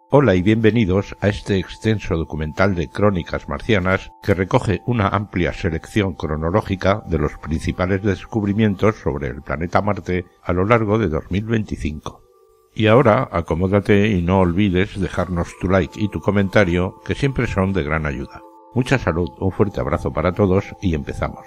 Hola y bienvenidos a este extenso documental de Crónicas Marcianas que recoge una amplia selección cronológica de los principales descubrimientos sobre el planeta Marte a lo largo de 2025. Y ahora, acomódate y no olvides dejarnos tu like y tu comentario, que siempre son de gran ayuda. Mucha salud, un fuerte abrazo para todos y empezamos.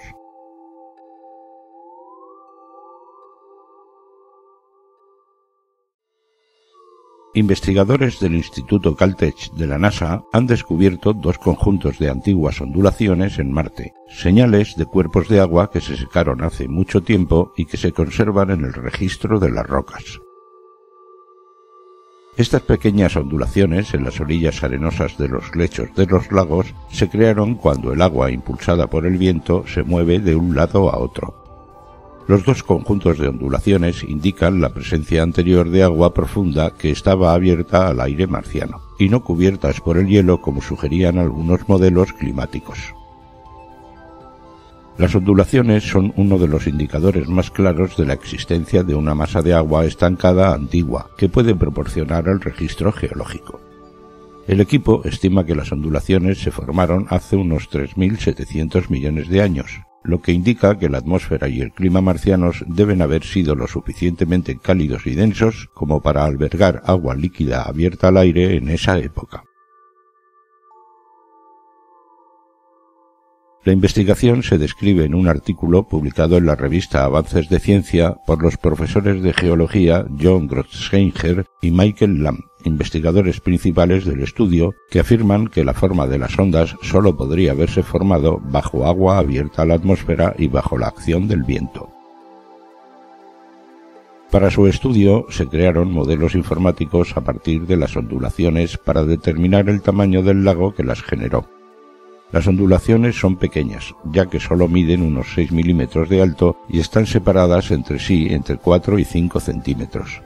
Investigadores del Instituto Caltech de la NASA han descubierto dos conjuntos de antiguas ondulaciones en Marte, señales de cuerpos de agua que se secaron hace mucho tiempo y que se conservan en el registro de las rocas. Estas pequeñas ondulaciones en las orillas arenosas de los lechos de los lagos se crearon cuando el agua impulsada por el viento se mueve de un lado a otro. Los dos conjuntos de ondulaciones indican la presencia anterior de agua profunda que estaba abierta al aire marciano, y no cubiertas por el hielo como sugerían algunos modelos climáticos. Las ondulaciones son uno de los indicadores más claros de la existencia de una masa de agua estancada antigua que puede proporcionar el registro geológico. El equipo estima que las ondulaciones se formaron hace unos 3.700 millones de años, lo que indica que la atmósfera y el clima marcianos deben haber sido lo suficientemente cálidos y densos como para albergar agua líquida abierta al aire en esa época. La investigación se describe en un artículo publicado en la revista Avances de Ciencia por los profesores de geología John Grotzinger y Michael Lamb, investigadores principales del estudio, que afirman que la forma de las ondas solo podría haberse formado bajo agua abierta a la atmósfera y bajo la acción del viento. Para su estudio se crearon modelos informáticos a partir de las ondulaciones para determinar el tamaño del lago que las generó. Las ondulaciones son pequeñas, ya que solo miden unos 6 milímetros de alto y están separadas entre sí entre 4 y 5 centímetros.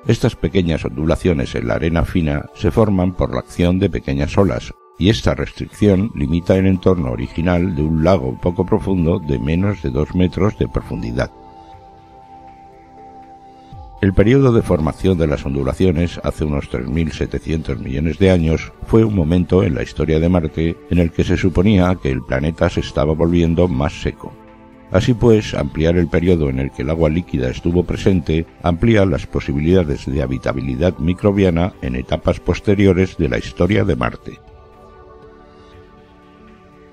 Estas pequeñas ondulaciones en la arena fina se forman por la acción de pequeñas olas, y esta restricción limita el entorno original de un lago poco profundo de menos de 2 metros de profundidad. El periodo de formación de las ondulaciones, hace unos 3.700 millones de años, fue un momento en la historia de Marte en el que se suponía que el planeta se estaba volviendo más seco. Así pues, ampliar el periodo en el que el agua líquida estuvo presente amplía las posibilidades de habitabilidad microbiana en etapas posteriores de la historia de Marte.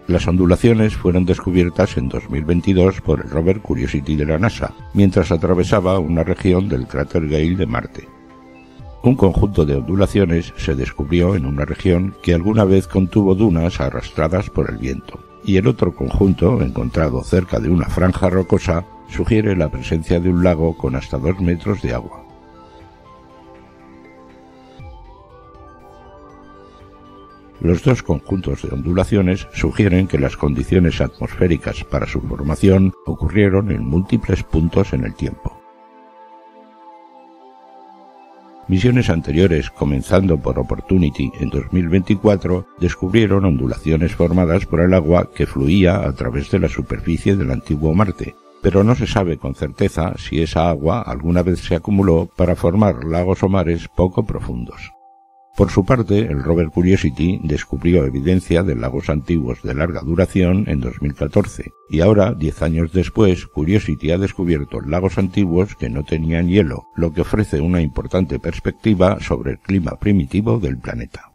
Las ondulaciones fueron descubiertas en 2022 por el rover Curiosity de la NASA, mientras atravesaba una región del cráter Gale de Marte. Un conjunto de ondulaciones se descubrió en una región que alguna vez contuvo dunas arrastradas por el viento, y el otro conjunto, encontrado cerca de una franja rocosa, sugiere la presencia de un lago con hasta 2 metros de agua. Los dos conjuntos de ondulaciones sugieren que las condiciones atmosféricas para su formación ocurrieron en múltiples puntos en el tiempo. Misiones anteriores, comenzando por Opportunity en 2024, descubrieron ondulaciones formadas por el agua que fluía a través de la superficie del antiguo Marte, pero no se sabe con certeza si esa agua alguna vez se acumuló para formar lagos o mares poco profundos. Por su parte, el rover Curiosity descubrió evidencia de lagos antiguos de larga duración en 2014, y ahora, 10 años después, Curiosity ha descubierto lagos antiguos que no tenían hielo, lo que ofrece una importante perspectiva sobre el clima primitivo del planeta.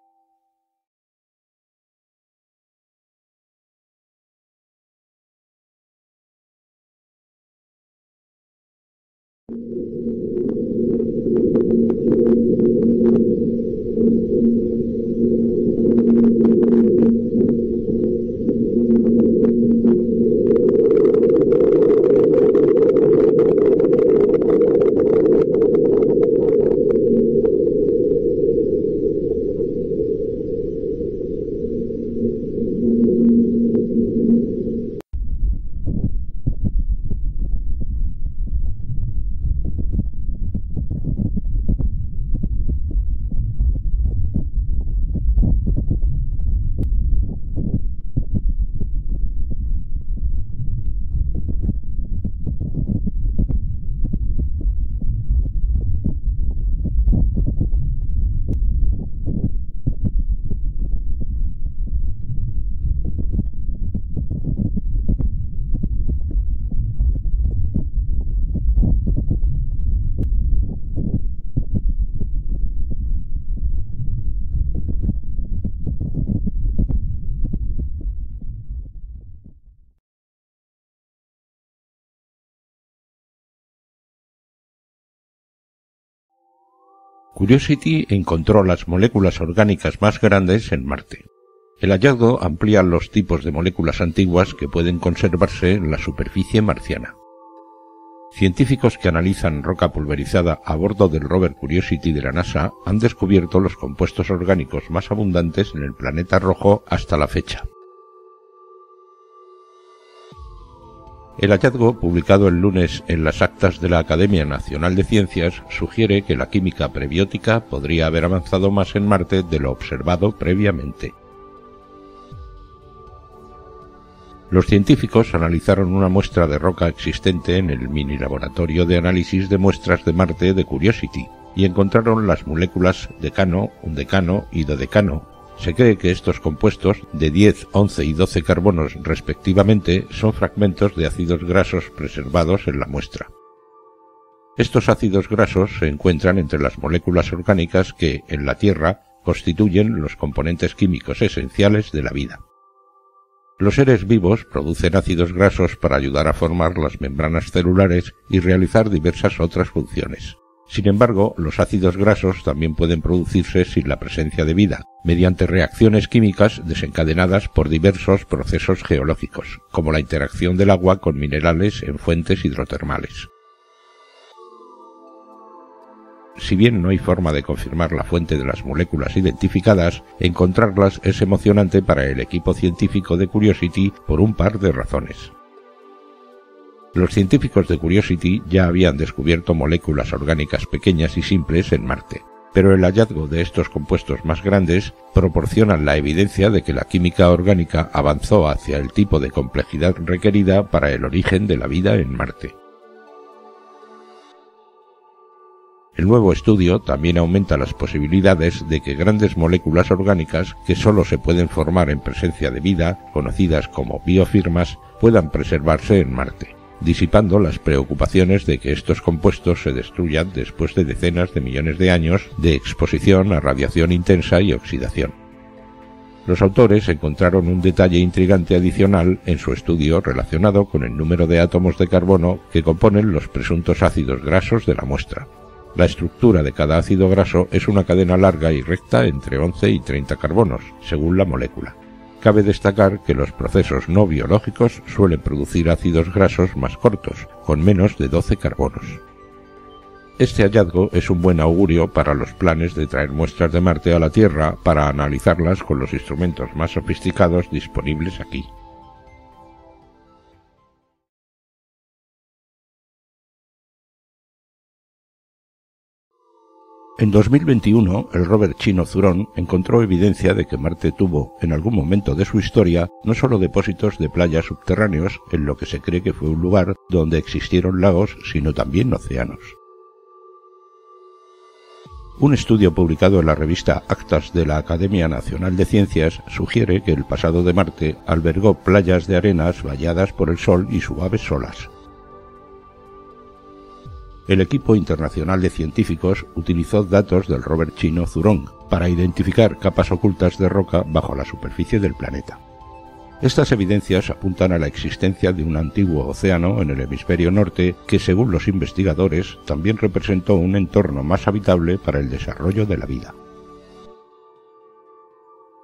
Curiosity encontró las moléculas orgánicas más grandes en Marte. El hallazgo amplía los tipos de moléculas antiguas que pueden conservarse en la superficie marciana. Científicos que analizan roca pulverizada a bordo del rover Curiosity de la NASA han descubierto los compuestos orgánicos más abundantes en el planeta rojo hasta la fecha. El hallazgo, publicado el lunes en las actas de la Academia Nacional de Ciencias, sugiere que la química prebiótica podría haber avanzado más en Marte de lo observado previamente. Los científicos analizaron una muestra de roca existente en el mini laboratorio de análisis de muestras de Marte de Curiosity y encontraron las moléculas decano, undecano y dodecano. Se cree que estos compuestos, de 10, 11 y 12 carbonos respectivamente, son fragmentos de ácidos grasos preservados en la muestra. Estos ácidos grasos se encuentran entre las moléculas orgánicas que, en la Tierra, constituyen los componentes químicos esenciales de la vida. Los seres vivos producen ácidos grasos para ayudar a formar las membranas celulares y realizar diversas otras funciones. Sin embargo, los ácidos grasos también pueden producirse sin la presencia de vida, mediante reacciones químicas desencadenadas por diversos procesos geológicos, como la interacción del agua con minerales en fuentes hidrotermales. Si bien no hay forma de confirmar la fuente de las moléculas identificadas, encontrarlas es emocionante para el equipo científico de Curiosity por un par de razones. Los científicos de Curiosity ya habían descubierto moléculas orgánicas pequeñas y simples en Marte, pero el hallazgo de estos compuestos más grandes proporciona la evidencia de que la química orgánica avanzó hacia el tipo de complejidad requerida para el origen de la vida en Marte. El nuevo estudio también aumenta las posibilidades de que grandes moléculas orgánicas que solo se pueden formar en presencia de vida, conocidas como biofirmas, puedan preservarse en Marte, disipando las preocupaciones de que estos compuestos se destruyan después de decenas de millones de años de exposición a radiación intensa y oxidación. Los autores encontraron un detalle intrigante adicional en su estudio relacionado con el número de átomos de carbono que componen los presuntos ácidos grasos de la muestra. La estructura de cada ácido graso es una cadena larga y recta entre 11 y 30 carbonos, según la molécula. Cabe destacar que los procesos no biológicos suelen producir ácidos grasos más cortos, con menos de 12 carbonos. Este hallazgo es un buen augurio para los planes de traer muestras de Marte a la Tierra para analizarlas con los instrumentos más sofisticados disponibles aquí. En 2021, el rover chino Zhurong encontró evidencia de que Marte tuvo, en algún momento de su historia, no solo depósitos de playas subterráneos, en lo que se cree que fue un lugar donde existieron lagos, sino también océanos. Un estudio publicado en la revista Actas de la Academia Nacional de Ciencias sugiere que el pasado de Marte albergó playas de arenas bañadas por el sol y suaves olas. El equipo internacional de científicos utilizó datos del rover chino Zhurong para identificar capas ocultas de roca bajo la superficie del planeta. Estas evidencias apuntan a la existencia de un antiguo océano en el hemisferio norte que, según los investigadores, también representó un entorno más habitable para el desarrollo de la vida.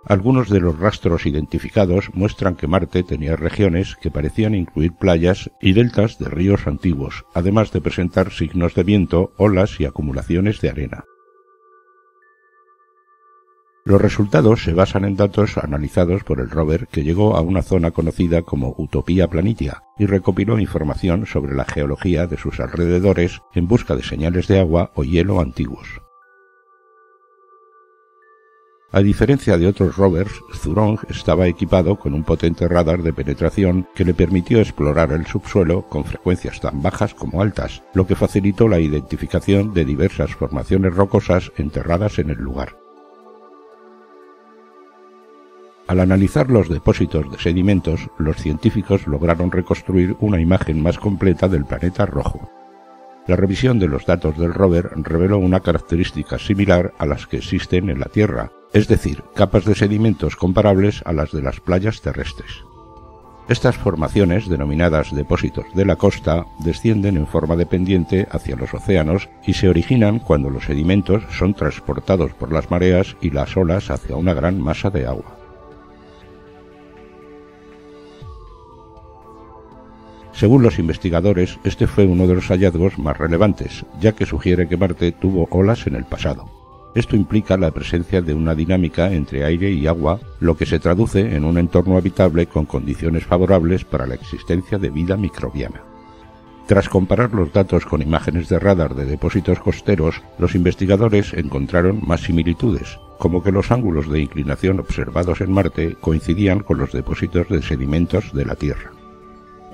Algunos de los rastros identificados muestran que Marte tenía regiones que parecían incluir playas y deltas de ríos antiguos, además de presentar signos de viento, olas y acumulaciones de arena. Los resultados se basan en datos analizados por el rover que llegó a una zona conocida como Utopía Planitia y recopiló información sobre la geología de sus alrededores en busca de señales de agua o hielo antiguos. A diferencia de otros rovers, Zhurong estaba equipado con un potente radar de penetración que le permitió explorar el subsuelo con frecuencias tan bajas como altas, lo que facilitó la identificación de diversas formaciones rocosas enterradas en el lugar. Al analizar los depósitos de sedimentos, los científicos lograron reconstruir una imagen más completa del planeta rojo. La revisión de los datos del rover reveló una característica similar a las que existen en la Tierra, es decir, capas de sedimentos comparables a las de las playas terrestres. Estas formaciones, denominadas depósitos de la costa, descienden en forma de pendiente hacia los océanos y se originan cuando los sedimentos son transportados por las mareas y las olas hacia una gran masa de agua. Según los investigadores, este fue uno de los hallazgos más relevantes, ya que sugiere que Marte tuvo olas en el pasado. Esto implica la presencia de una dinámica entre aire y agua, lo que se traduce en un entorno habitable con condiciones favorables para la existencia de vida microbiana. Tras comparar los datos con imágenes de radar de depósitos costeros, los investigadores encontraron más similitudes, como que los ángulos de inclinación observados en Marte coincidían con los depósitos de sedimentos de la Tierra.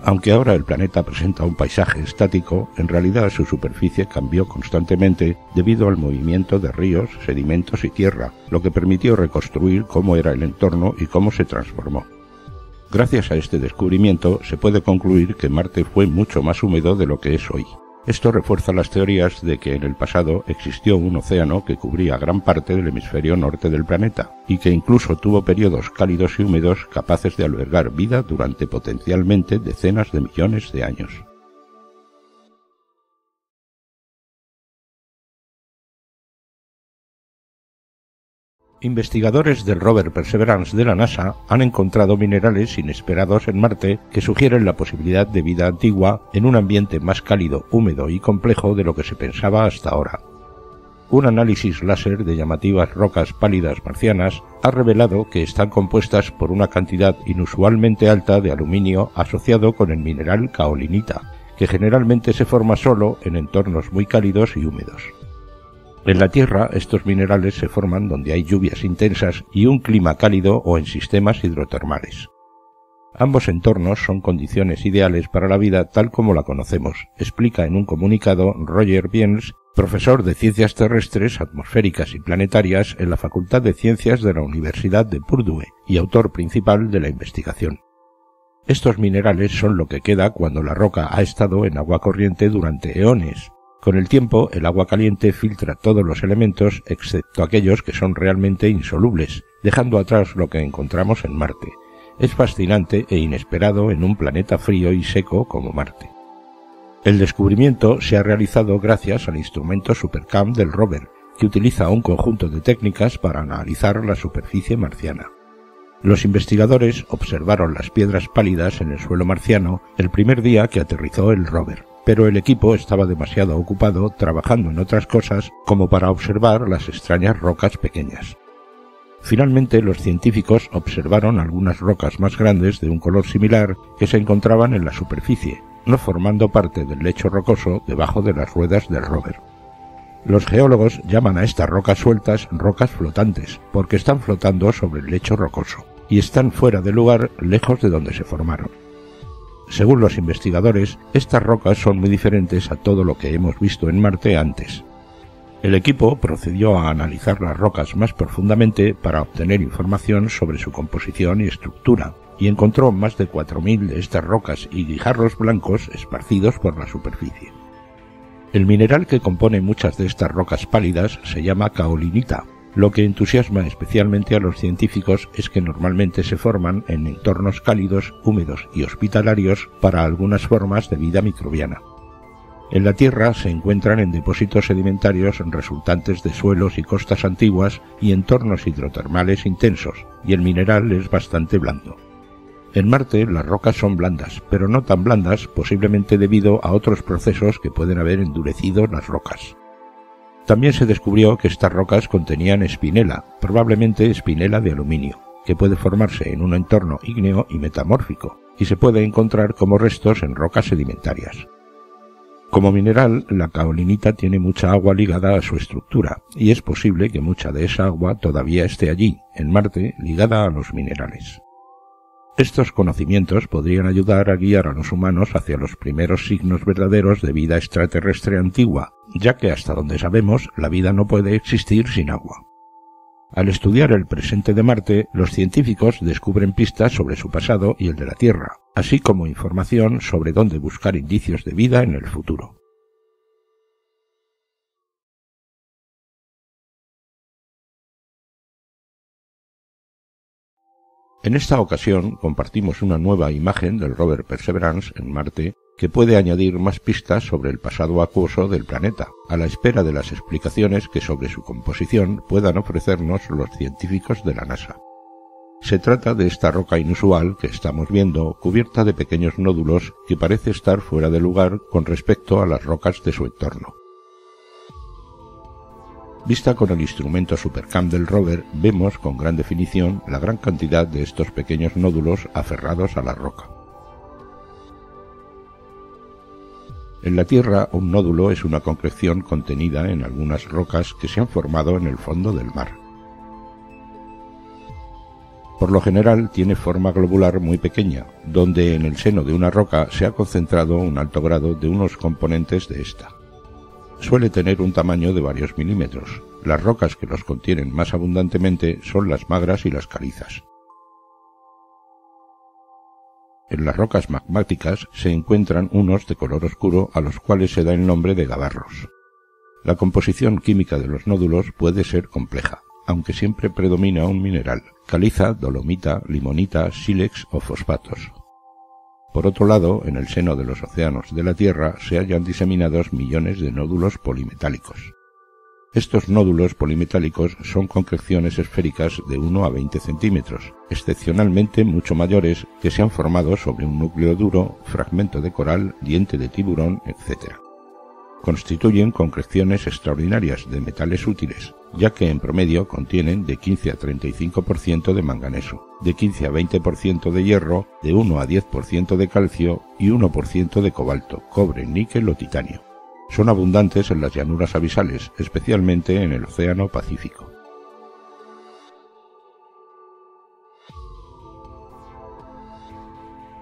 Aunque ahora el planeta presenta un paisaje estático, en realidad su superficie cambió constantemente debido al movimiento de ríos, sedimentos y tierra, lo que permitió reconstruir cómo era el entorno y cómo se transformó. Gracias a este descubrimiento se puede concluir que Marte fue mucho más húmedo de lo que es hoy. Esto refuerza las teorías de que en el pasado existió un océano que cubría gran parte del hemisferio norte del planeta, y que incluso tuvo periodos cálidos y húmedos capaces de albergar vida durante potencialmente decenas de millones de años. Investigadores del rover Perseverance de la NASA han encontrado minerales inesperados en Marte que sugieren la posibilidad de vida antigua en un ambiente más cálido, húmedo y complejo de lo que se pensaba hasta ahora. Un análisis láser de llamativas rocas pálidas marcianas ha revelado que están compuestas por una cantidad inusualmente alta de aluminio asociado con el mineral kaolinita, que generalmente se forma solo en entornos muy cálidos y húmedos. En la Tierra, estos minerales se forman donde hay lluvias intensas y un clima cálido o en sistemas hidrotermales. Ambos entornos son condiciones ideales para la vida tal como la conocemos, explica en un comunicado Roger Biens, profesor de Ciencias Terrestres, Atmosféricas y Planetarias en la Facultad de Ciencias de la Universidad de Purdue y autor principal de la investigación. Estos minerales son lo que queda cuando la roca ha estado en agua corriente durante eones. Con el tiempo, el agua caliente filtra todos los elementos excepto aquellos que son realmente insolubles, dejando atrás lo que encontramos en Marte. Es fascinante e inesperado en un planeta frío y seco como Marte. El descubrimiento se ha realizado gracias al instrumento SuperCam del rover, que utiliza un conjunto de técnicas para analizar la superficie marciana. Los investigadores observaron las piedras pálidas en el suelo marciano el primer día que aterrizó el rover, pero el equipo estaba demasiado ocupado trabajando en otras cosas como para observar las extrañas rocas pequeñas. Finalmente, los científicos observaron algunas rocas más grandes de un color similar que se encontraban en la superficie, no formando parte del lecho rocoso debajo de las ruedas del rover. Los geólogos llaman a estas rocas sueltas rocas flotantes, porque están flotando sobre el lecho rocoso, y están fuera de lugar, lejos de donde se formaron. Según los investigadores, estas rocas son muy diferentes a todo lo que hemos visto en Marte antes. El equipo procedió a analizar las rocas más profundamente para obtener información sobre su composición y estructura, y encontró más de 4.000 de estas rocas y guijarros blancos esparcidos por la superficie. El mineral que compone muchas de estas rocas pálidas se llama kaolinita. Lo que entusiasma especialmente a los científicos es que normalmente se forman en entornos cálidos, húmedos y hospitalarios para algunas formas de vida microbiana. En la Tierra se encuentran en depósitos sedimentarios resultantes de suelos y costas antiguas y entornos hidrotermales intensos, y el mineral es bastante blando. En Marte las rocas son blandas, pero no tan blandas, posiblemente debido a otros procesos que pueden haber endurecido las rocas. También se descubrió que estas rocas contenían espinela, probablemente espinela de aluminio, que puede formarse en un entorno ígneo y metamórfico, y se puede encontrar como restos en rocas sedimentarias. Como mineral, la kaolinita tiene mucha agua ligada a su estructura, y es posible que mucha de esa agua todavía esté allí, en Marte, ligada a los minerales. Estos conocimientos podrían ayudar a guiar a los humanos hacia los primeros signos verdaderos de vida extraterrestre antigua, ya que hasta donde sabemos la vida no puede existir sin agua. Al estudiar el presente de Marte, los científicos descubren pistas sobre su pasado y el de la Tierra, así como información sobre dónde buscar indicios de vida en el futuro. En esta ocasión compartimos una nueva imagen del rover Perseverance en Marte que puede añadir más pistas sobre el pasado acuoso del planeta, a la espera de las explicaciones que sobre su composición puedan ofrecernos los científicos de la NASA. Se trata de esta roca inusual que estamos viendo, cubierta de pequeños nódulos que parece estar fuera de lugar con respecto a las rocas de su entorno. Vista con el instrumento SuperCam del rover, vemos con gran definición la gran cantidad de estos pequeños nódulos aferrados a la roca. En la Tierra, un nódulo es una concreción contenida en algunas rocas que se han formado en el fondo del mar. Por lo general tiene forma globular muy pequeña, donde en el seno de una roca se ha concentrado un alto grado de unos componentes de esta. Suele tener un tamaño de varios milímetros. Las rocas que los contienen más abundantemente son las magras y las calizas. En las rocas magmáticas se encuentran unos de color oscuro a los cuales se da el nombre de gabarros. La composición química de los nódulos puede ser compleja, aunque siempre predomina un mineral: caliza, dolomita, limonita, sílex o fosfatos. Por otro lado, en el seno de los océanos de la Tierra se hallan diseminados millones de nódulos polimetálicos. Estos nódulos polimetálicos son concreciones esféricas de 1 a 20 centímetros, excepcionalmente mucho mayores, que se han formado sobre un núcleo duro, fragmento de coral, diente de tiburón, etc. Constituyen concreciones extraordinarias de metales útiles, ya que en promedio contienen de 15 a 35% de manganeso, de 15 a 20% de hierro, de 1 a 10% de calcio y 1% de cobalto, cobre, níquel o titanio. Son abundantes en las llanuras abisales, especialmente en el Océano Pacífico.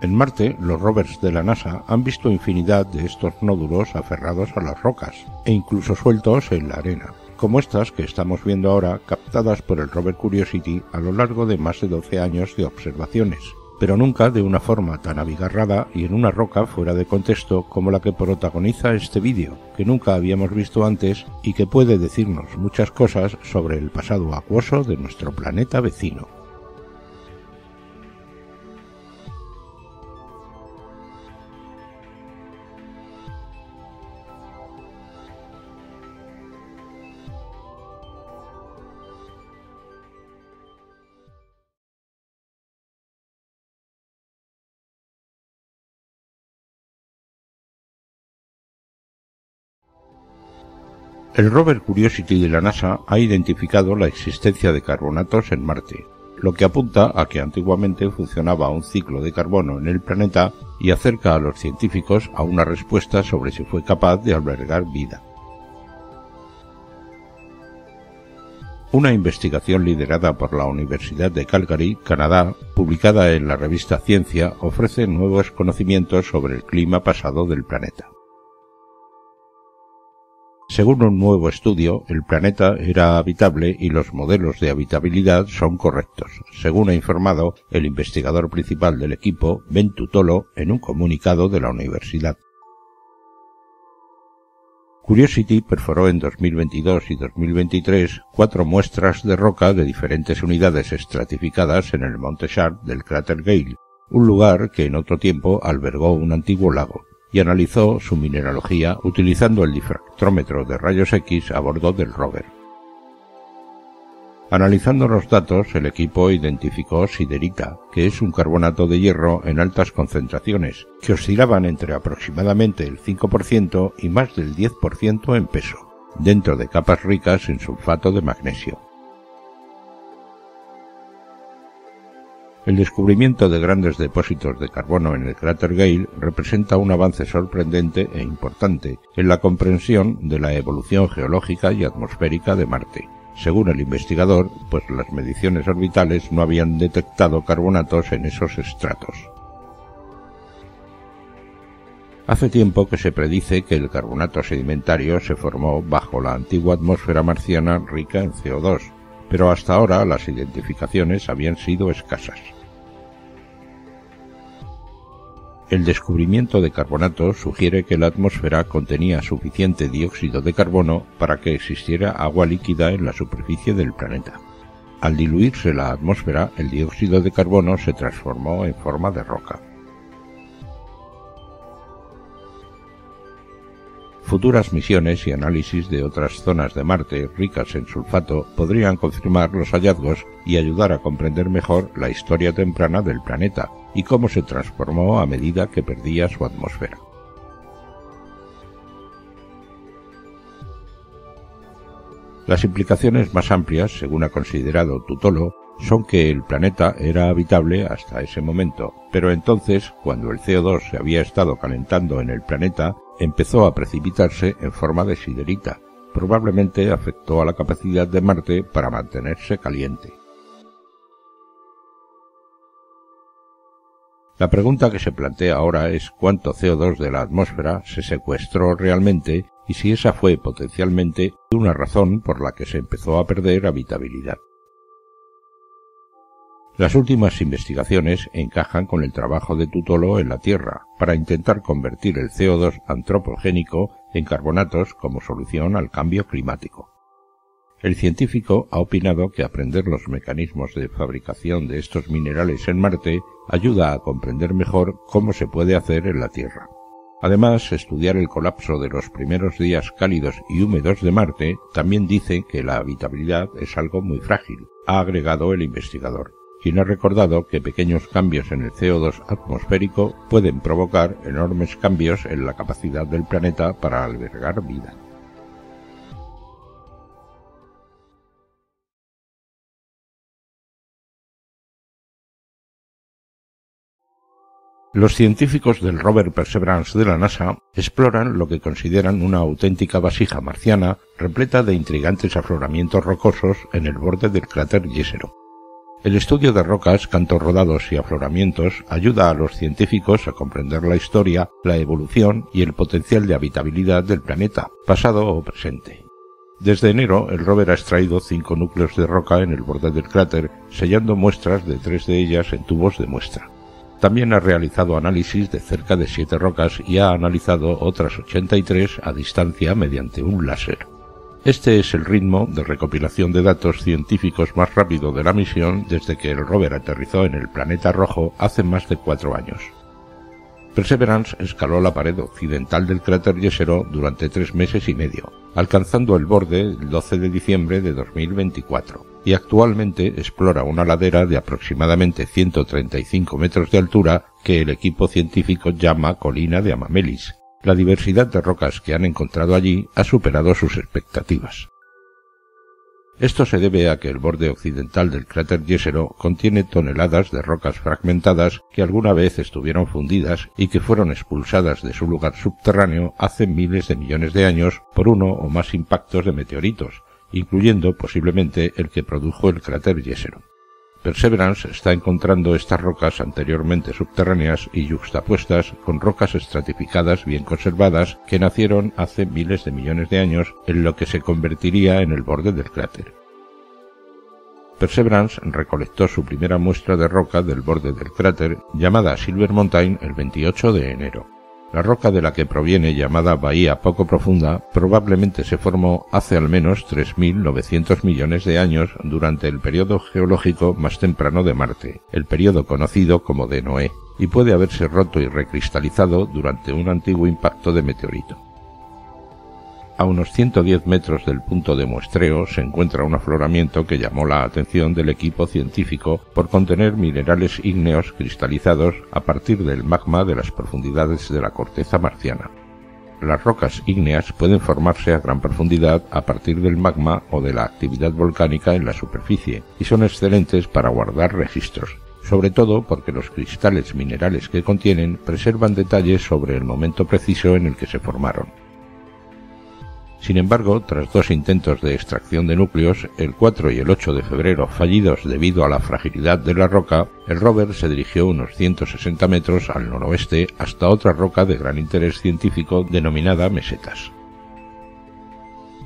En Marte, los rovers de la NASA han visto infinidad de estos nódulos aferrados a las rocas, e incluso sueltos en la arena, como estas que estamos viendo ahora, captadas por el rover Curiosity a lo largo de más de 12 años de observaciones, pero nunca de una forma tan abigarrada y en una roca fuera de contexto como la que protagoniza este vídeo, que nunca habíamos visto antes y que puede decirnos muchas cosas sobre el pasado acuoso de nuestro planeta vecino. El rover Curiosity de la NASA ha identificado la existencia de carbonatos en Marte, lo que apunta a que antiguamente funcionaba un ciclo de carbono en el planeta y acerca a los científicos a una respuesta sobre si fue capaz de albergar vida. Una investigación liderada por la Universidad de Calgary, Canadá, publicada en la revista Ciencia, ofrece nuevos conocimientos sobre el clima pasado del planeta. Según un nuevo estudio, el planeta era habitable y los modelos de habitabilidad son correctos, según ha informado el investigador principal del equipo, Ben Tutolo, en un comunicado de la universidad. Curiosity perforó en 2022 y 2023 4 muestras de roca de diferentes unidades estratificadas en el monte Sharp del cráter Gale, un lugar que en otro tiempo albergó un antiguo lago, y analizó su mineralogía utilizando el difractómetro de rayos X a bordo del rover. Analizando los datos, el equipo identificó siderita, que es un carbonato de hierro en altas concentraciones, que oscilaban entre aproximadamente el 5% y más del 10% en peso, dentro de capas ricas en sulfato de magnesio. El descubrimiento de grandes depósitos de carbono en el cráter Gale representa un avance sorprendente e importante en la comprensión de la evolución geológica y atmosférica de Marte. Según el investigador, pues las mediciones orbitales no habían detectado carbonatos en esos estratos. Hace tiempo que se predice que el carbonato sedimentario se formó bajo la antigua atmósfera marciana rica en CO2, pero hasta ahora las identificaciones habían sido escasas. El descubrimiento de carbonato sugiere que la atmósfera contenía suficiente dióxido de carbono para que existiera agua líquida en la superficie del planeta. Al diluirse la atmósfera, el dióxido de carbono se transformó en forma de roca. Futuras misiones y análisis de otras zonas de Marte ricas en sulfato podrían confirmar los hallazgos y ayudar a comprender mejor la historia temprana del planeta y cómo se transformó a medida que perdía su atmósfera. Las implicaciones más amplias, según ha considerado Tutolo, son que el planeta era habitable hasta ese momento, pero entonces, cuando el CO2 se había estado calentando en el planeta, empezó a precipitarse en forma de siderita. Probablemente afectó a la capacidad de Marte para mantenerse caliente. La pregunta que se plantea ahora es cuánto CO2 de la atmósfera se secuestró realmente y si esa fue potencialmente una razón por la que se empezó a perder habitabilidad. Las últimas investigaciones encajan con el trabajo de Tutolo en la Tierra para intentar convertir el CO2 antropogénico en carbonatos como solución al cambio climático. El científico ha opinado que aprender los mecanismos de fabricación de estos minerales en Marte ayuda a comprender mejor cómo se puede hacer en la Tierra. Además, estudiar el colapso de los primeros días cálidos y húmedos de Marte también dice que la habitabilidad es algo muy frágil, ha agregado el investigador, quien ha recordado que pequeños cambios en el CO2 atmosférico pueden provocar enormes cambios en la capacidad del planeta para albergar vida. Los científicos del rover Perseverance de la NASA exploran lo que consideran una auténtica vasija marciana repleta de intrigantes afloramientos rocosos en el borde del cráter Jezero. El estudio de rocas, cantos rodados y afloramientos ayuda a los científicos a comprender la historia, la evolución y el potencial de habitabilidad del planeta, pasado o presente. Desde enero, el rover ha extraído 5 núcleos de roca en el borde del cráter, sellando muestras de 3 de ellas en tubos de muestra. También ha realizado análisis de cerca de 7 rocas y ha analizado otras 83 a distancia mediante un láser. Este es el ritmo de recopilación de datos científicos más rápido de la misión desde que el rover aterrizó en el planeta rojo hace más de 4 años. Perseverance escaló la pared occidental del cráter Jezero durante 3 meses y medio, alcanzando el borde el 12 de diciembre de 2024, y actualmente explora una ladera de aproximadamente 135 metros de altura que el equipo científico llama Colina de Amamelis. La diversidad de rocas que han encontrado allí ha superado sus expectativas. Esto se debe a que el borde occidental del cráter Jezero contiene toneladas de rocas fragmentadas que alguna vez estuvieron fundidas y que fueron expulsadas de su lugar subterráneo hace miles de millones de años por uno o más impactos de meteoritos, incluyendo posiblemente el que produjo el cráter Jezero. Perseverance está encontrando estas rocas anteriormente subterráneas y yuxtapuestas con rocas estratificadas bien conservadas que nacieron hace miles de millones de años en lo que se convertiría en el borde del cráter. Perseverance recolectó su primera muestra de roca del borde del cráter, llamada Silver Mountain, el 28 de enero. La roca de la que proviene, llamada Bahía Poco Profunda, probablemente se formó hace al menos 3.900 millones de años durante el periodo geológico más temprano de Marte, el periodo conocido como de Noé, y puede haberse roto y recristalizado durante un antiguo impacto de meteorito. A unos 110 metros del punto de muestreo se encuentra un afloramiento que llamó la atención del equipo científico por contener minerales ígneos cristalizados a partir del magma de las profundidades de la corteza marciana. Las rocas ígneas pueden formarse a gran profundidad a partir del magma o de la actividad volcánica en la superficie y son excelentes para guardar registros, sobre todo porque los cristales minerales que contienen preservan detalles sobre el momento preciso en el que se formaron. Sin embargo, tras 2 intentos de extracción de núcleos, el 4 y el 8 de febrero fallidos debido a la fragilidad de la roca, el rover se dirigió unos 160 metros al noroeste hasta otra roca de gran interés científico denominada Mesetas.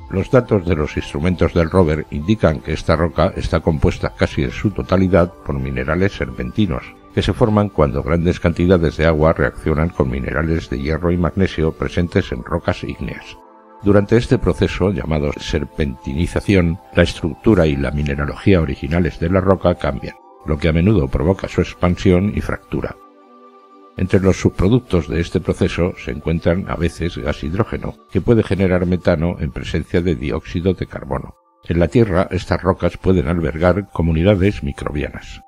Los datos de los instrumentos del rover indican que esta roca está compuesta casi en su totalidad por minerales serpentinos, que se forman cuando grandes cantidades de agua reaccionan con minerales de hierro y magnesio presentes en rocas ígneas. Durante este proceso, llamado serpentinización, la estructura y la mineralogía originales de la roca cambian, lo que a menudo provoca su expansión y fractura. Entre los subproductos de este proceso se encuentran a veces gas hidrógeno, que puede generar metano en presencia de dióxido de carbono. En la Tierra, estas rocas pueden albergar comunidades microbianas.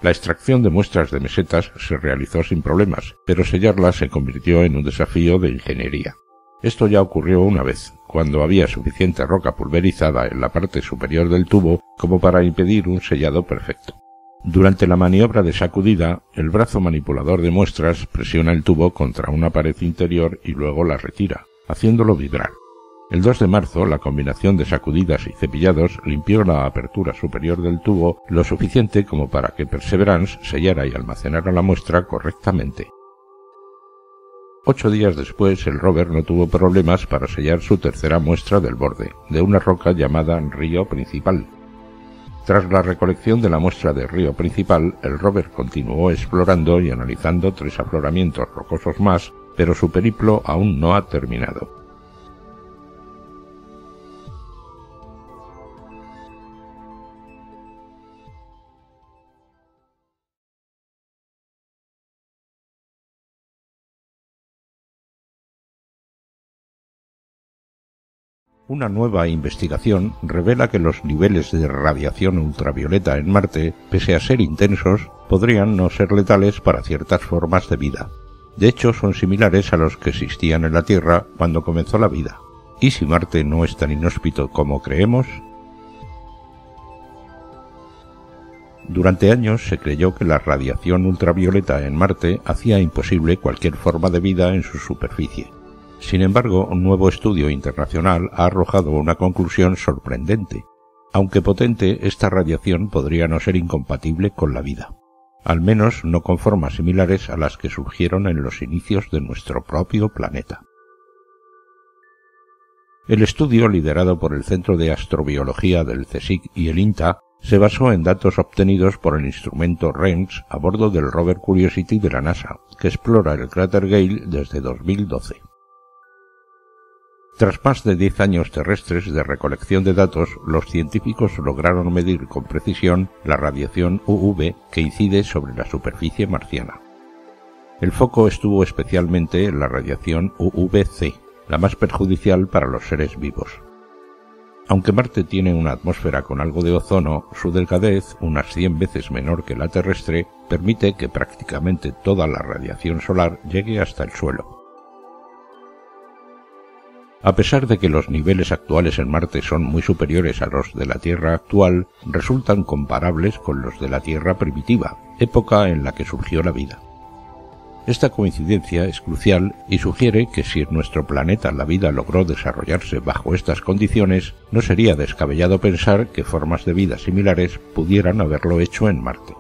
La extracción de muestras de mesetas se realizó sin problemas, pero sellarlas se convirtió en un desafío de ingeniería. Esto ya ocurrió una vez, cuando había suficiente roca pulverizada en la parte superior del tubo como para impedir un sellado perfecto. Durante la maniobra de sacudida, el brazo manipulador de muestras presiona el tubo contra una pared interior y luego la retira, haciéndolo vibrar. El 2 de marzo, la combinación de sacudidas y cepillados limpió la apertura superior del tubo lo suficiente como para que Perseverance sellara y almacenara la muestra correctamente. 8 días después, el rover no tuvo problemas para sellar su tercera muestra del borde, de una roca llamada Río Principal. Tras la recolección de la muestra de Río Principal, el rover continuó explorando y analizando 3 afloramientos rocosos más, pero su periplo aún no ha terminado. Una nueva investigación revela que los niveles de radiación ultravioleta en Marte, pese a ser intensos, podrían no ser letales para ciertas formas de vida. De hecho, son similares a los que existían en la Tierra cuando comenzó la vida. ¿Y si Marte no es tan inhóspito como creemos? Durante años se creyó que la radiación ultravioleta en Marte hacía imposible cualquier forma de vida en su superficie. Sin embargo, un nuevo estudio internacional ha arrojado una conclusión sorprendente. Aunque potente, esta radiación podría no ser incompatible con la vida, al menos no con formas similares a las que surgieron en los inicios de nuestro propio planeta. El estudio, liderado por el Centro de Astrobiología del CSIC y el INTA, se basó en datos obtenidos por el instrumento REMS a bordo del rover Curiosity de la NASA, que explora el cráter Gale desde 2012. Tras más de 10 años terrestres de recolección de datos, los científicos lograron medir con precisión la radiación UV que incide sobre la superficie marciana. El foco estuvo especialmente en la radiación UVC, la más perjudicial para los seres vivos. Aunque Marte tiene una atmósfera con algo de ozono, su delgadez, unas 100 veces menor que la terrestre, permite que prácticamente toda la radiación solar llegue hasta el suelo. A pesar de que los niveles actuales en Marte son muy superiores a los de la Tierra actual, resultan comparables con los de la Tierra primitiva, época en la que surgió la vida. Esta coincidencia es crucial y sugiere que si en nuestro planeta la vida logró desarrollarse bajo estas condiciones, no sería descabellado pensar que formas de vida similares pudieran haberlo hecho en Marte.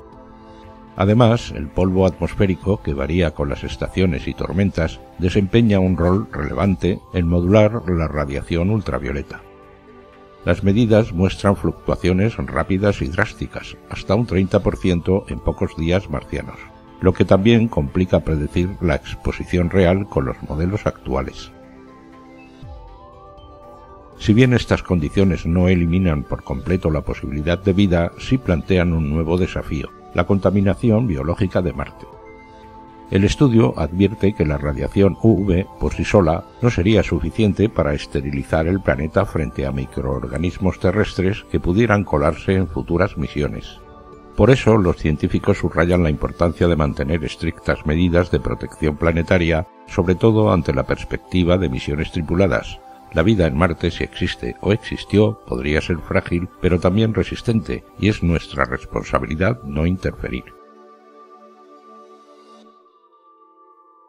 Además, el polvo atmosférico, que varía con las estaciones y tormentas, desempeña un rol relevante en modular la radiación ultravioleta. Las medidas muestran fluctuaciones rápidas y drásticas, hasta un 30% en pocos días marcianos, lo que también complica predecir la exposición real con los modelos actuales. Si bien estas condiciones no eliminan por completo la posibilidad de vida, sí plantean un nuevo desafío: la contaminación biológica de Marte. El estudio advierte que la radiación UV por sí sola no sería suficiente para esterilizar el planeta frente a microorganismos terrestres que pudieran colarse en futuras misiones. Por eso, los científicos subrayan la importancia de mantener estrictas medidas de protección planetaria, sobre todo ante la perspectiva de misiones tripuladas. La vida en Marte, si existe o existió, podría ser frágil, pero también resistente, y es nuestra responsabilidad no interferir.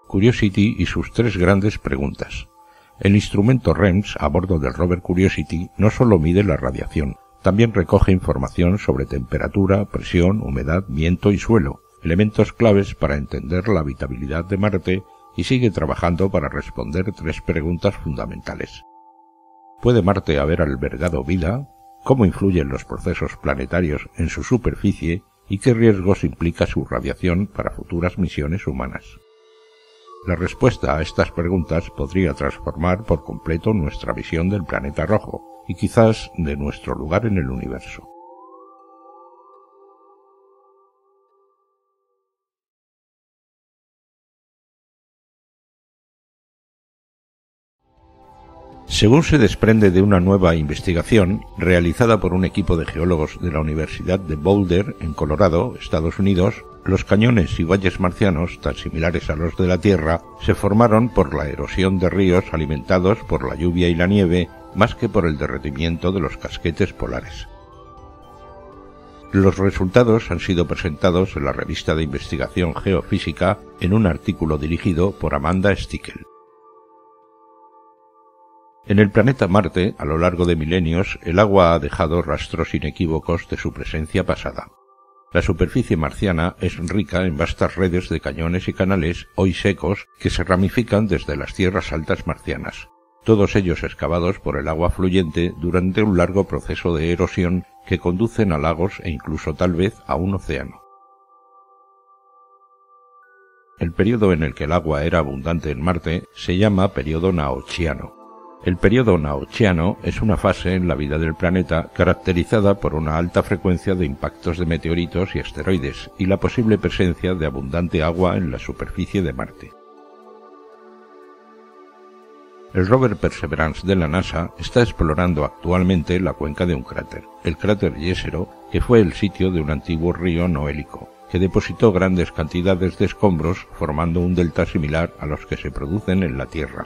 Curiosity y sus 3 grandes preguntas. El instrumento REMS a bordo del rover Curiosity no solo mide la radiación, también recoge información sobre temperatura, presión, humedad, viento y suelo, elementos claves para entender la habitabilidad de Marte, y sigue trabajando para responder 3 preguntas fundamentales. ¿Puede Marte haber albergado vida? ¿Cómo influyen los procesos planetarios en su superficie? ¿Y qué riesgos implica su radiación para futuras misiones humanas? La respuesta a estas preguntas podría transformar por completo nuestra visión del planeta rojo y quizás de nuestro lugar en el universo. Según se desprende de una nueva investigación realizada por un equipo de geólogos de la Universidad de Boulder, en Colorado, Estados Unidos, los cañones y valles marcianos, tan similares a los de la Tierra, se formaron por la erosión de ríos alimentados por la lluvia y la nieve, más que por el derretimiento de los casquetes polares. Los resultados han sido presentados en la revista de investigación geofísica en un artículo dirigido por Amanda Stickel. En el planeta Marte, a lo largo de milenios, el agua ha dejado rastros inequívocos de su presencia pasada. La superficie marciana es rica en vastas redes de cañones y canales, hoy secos, que se ramifican desde las tierras altas marcianas, todos ellos excavados por el agua fluyente durante un largo proceso de erosión que conducen a lagos e incluso tal vez a un océano. El período en el que el agua era abundante en Marte se llama período naochiano. El período naochiano es una fase en la vida del planeta caracterizada por una alta frecuencia de impactos de meteoritos y asteroides y la posible presencia de abundante agua en la superficie de Marte. El rover Perseverance de la NASA está explorando actualmente la cuenca de un cráter, el cráter Jezero, que fue el sitio de un antiguo río noélico, que depositó grandes cantidades de escombros formando un delta similar a los que se producen en la Tierra.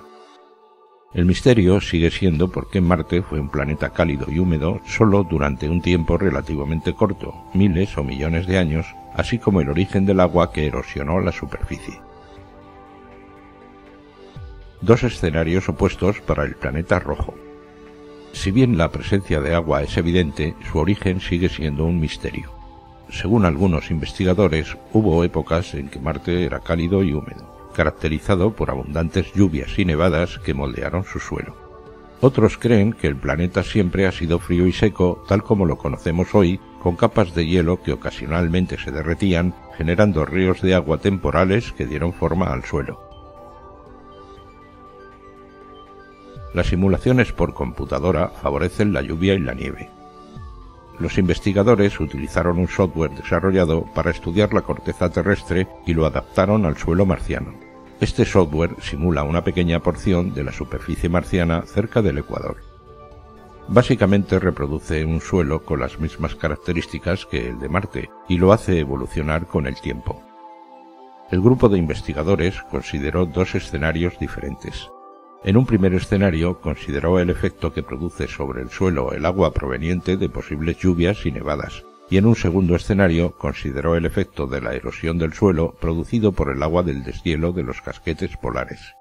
El misterio sigue siendo por qué Marte fue un planeta cálido y húmedo solo durante un tiempo relativamente corto, miles o millones de años, así como el origen del agua que erosionó la superficie. Dos escenarios opuestos para el planeta rojo. Si bien la presencia de agua es evidente, su origen sigue siendo un misterio. Según algunos investigadores, hubo épocas en que Marte era cálido y húmedo, caracterizado por abundantes lluvias y nevadas que moldearon su suelo. Otros creen que el planeta siempre ha sido frío y seco, tal como lo conocemos hoy, con capas de hielo que ocasionalmente se derretían, generando ríos de agua temporales que dieron forma al suelo. Las simulaciones por computadora favorecen la lluvia y la nieve. Los investigadores utilizaron un software desarrollado para estudiar la corteza terrestre y lo adaptaron al suelo marciano. Este software simula una pequeña porción de la superficie marciana cerca del ecuador. Básicamente reproduce un suelo con las mismas características que el de Marte y lo hace evolucionar con el tiempo. El grupo de investigadores consideró dos escenarios diferentes. En un primer escenario consideró el efecto que produce sobre el suelo el agua proveniente de posibles lluvias y nevadas, y en un segundo escenario consideró el efecto de la erosión del suelo producido por el agua del deshielo de los casquetes polares.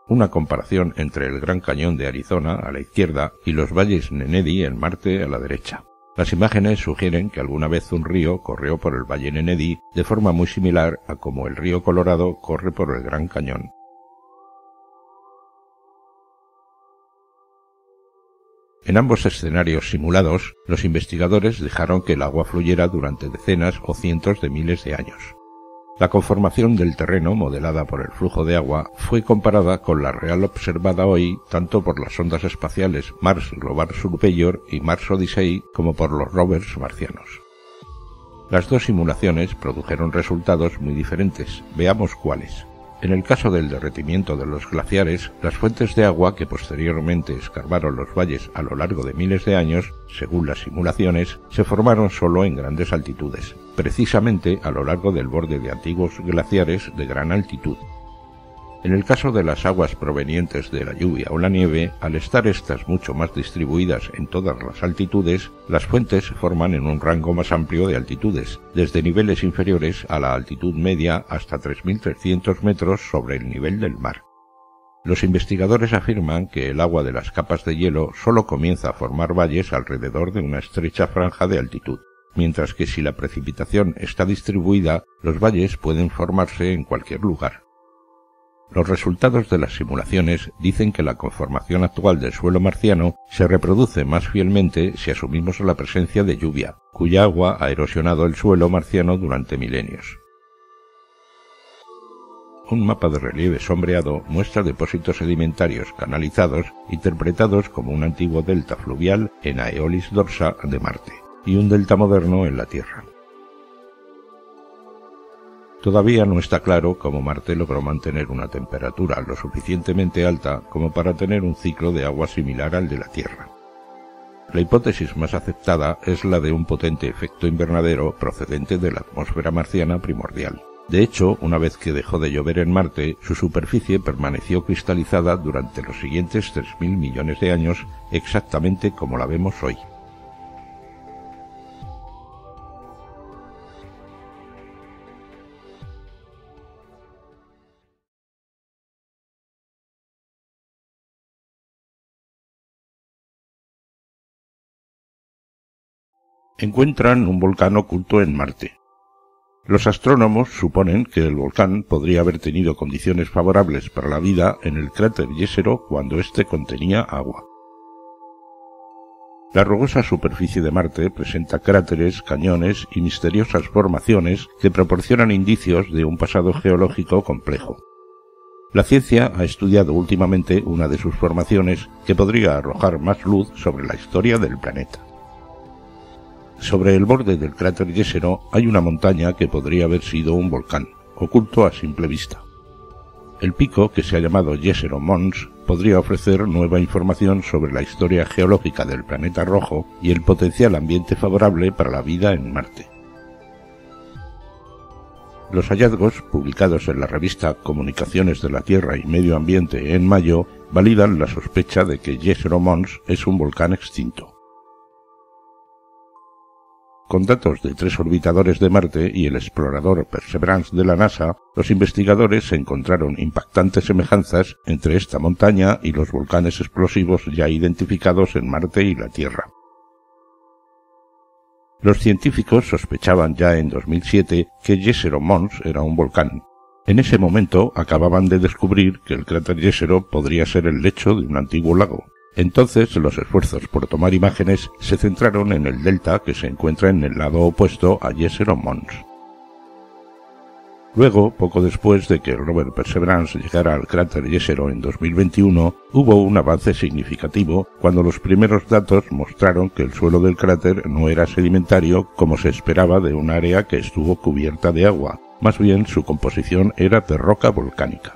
Una comparación entre el Gran Cañón de Arizona a la izquierda y los valles Nenedi en Marte a la derecha. Las imágenes sugieren que alguna vez un río corrió por el valle Nenedi de forma muy similar a como el río Colorado corre por el Gran Cañón. En ambos escenarios simulados, los investigadores dejaron que el agua fluyera durante decenas o cientos de miles de años. La conformación del terreno, modelada por el flujo de agua, fue comparada con la real observada hoy tanto por las sondas espaciales Mars Global Surveyor y Mars Odyssey como por los rovers marcianos. Las dos simulaciones produjeron resultados muy diferentes. Veamos cuáles. En el caso del derretimiento de los glaciares, las fuentes de agua que posteriormente escarbaron los valles a lo largo de miles de años, según las simulaciones, se formaron solo en grandes altitudes, precisamente a lo largo del borde de antiguos glaciares de gran altitud. En el caso de las aguas provenientes de la lluvia o la nieve, al estar estas mucho más distribuidas en todas las altitudes, las fuentes se forman en un rango más amplio de altitudes, desde niveles inferiores a la altitud media hasta 3.300 metros sobre el nivel del mar. Los investigadores afirman que el agua de las capas de hielo solo comienza a formar valles alrededor de una estrecha franja de altitud, mientras que si la precipitación está distribuida, los valles pueden formarse en cualquier lugar. Los resultados de las simulaciones dicen que la conformación actual del suelo marciano se reproduce más fielmente si asumimos la presencia de lluvia, cuya agua ha erosionado el suelo marciano durante milenios. un mapa de relieve sombreado muestra depósitos sedimentarios canalizados interpretados como un antiguo delta fluvial en Aeolis Dorsa de Marte y un delta moderno en la Tierra. Todavía no está claro cómo Marte logró mantener una temperatura lo suficientemente alta como para tener un ciclo de agua similar al de la Tierra. La hipótesis más aceptada es la de un potente efecto invernadero procedente de la atmósfera marciana primordial. De hecho, una vez que dejó de llover en Marte, su superficie permaneció cristalizada durante los siguientes 3.000 millones de años, exactamente como la vemos hoy. Encuentran un volcán oculto en Marte. Los astrónomos suponen que el volcán podría haber tenido condiciones favorables para la vida en el cráter Jezero cuando éste contenía agua. La rugosa superficie de Marte presenta cráteres, cañones y misteriosas formaciones que proporcionan indicios de un pasado geológico complejo. La ciencia ha estudiado últimamente una de sus formaciones que podría arrojar más luz sobre la historia del planeta. Sobre el borde del cráter Jezero hay una montaña que podría haber sido un volcán, oculto a simple vista. El pico, que se ha llamado Jezero Mons, podría ofrecer nueva información sobre la historia geológica del planeta rojo y el potencial ambiente favorable para la vida en Marte. Los hallazgos, publicados en la revista Comunicaciones de la Tierra y Medio Ambiente en mayo, validan la sospecha de que Jezero Mons es un volcán extinto. Con datos de 3 orbitadores de Marte y el explorador Perseverance de la NASA, los investigadores encontraron impactantes semejanzas entre esta montaña y los volcanes explosivos ya identificados en Marte y la Tierra. Los científicos sospechaban ya en 2007 que Jezero Mons era un volcán. En ese momento acababan de descubrir que el cráter Jezero podría ser el lecho de un antiguo lago. Entonces los esfuerzos por tomar imágenes se centraron en el delta que se encuentra en el lado opuesto a Jezero Mons. Luego, poco después de que el rover Perseverance llegara al cráter Jezero en 2021, hubo un avance significativo cuando los primeros datos mostraron que el suelo del cráter no era sedimentario como se esperaba de un área que estuvo cubierta de agua, más bien su composición era de roca volcánica.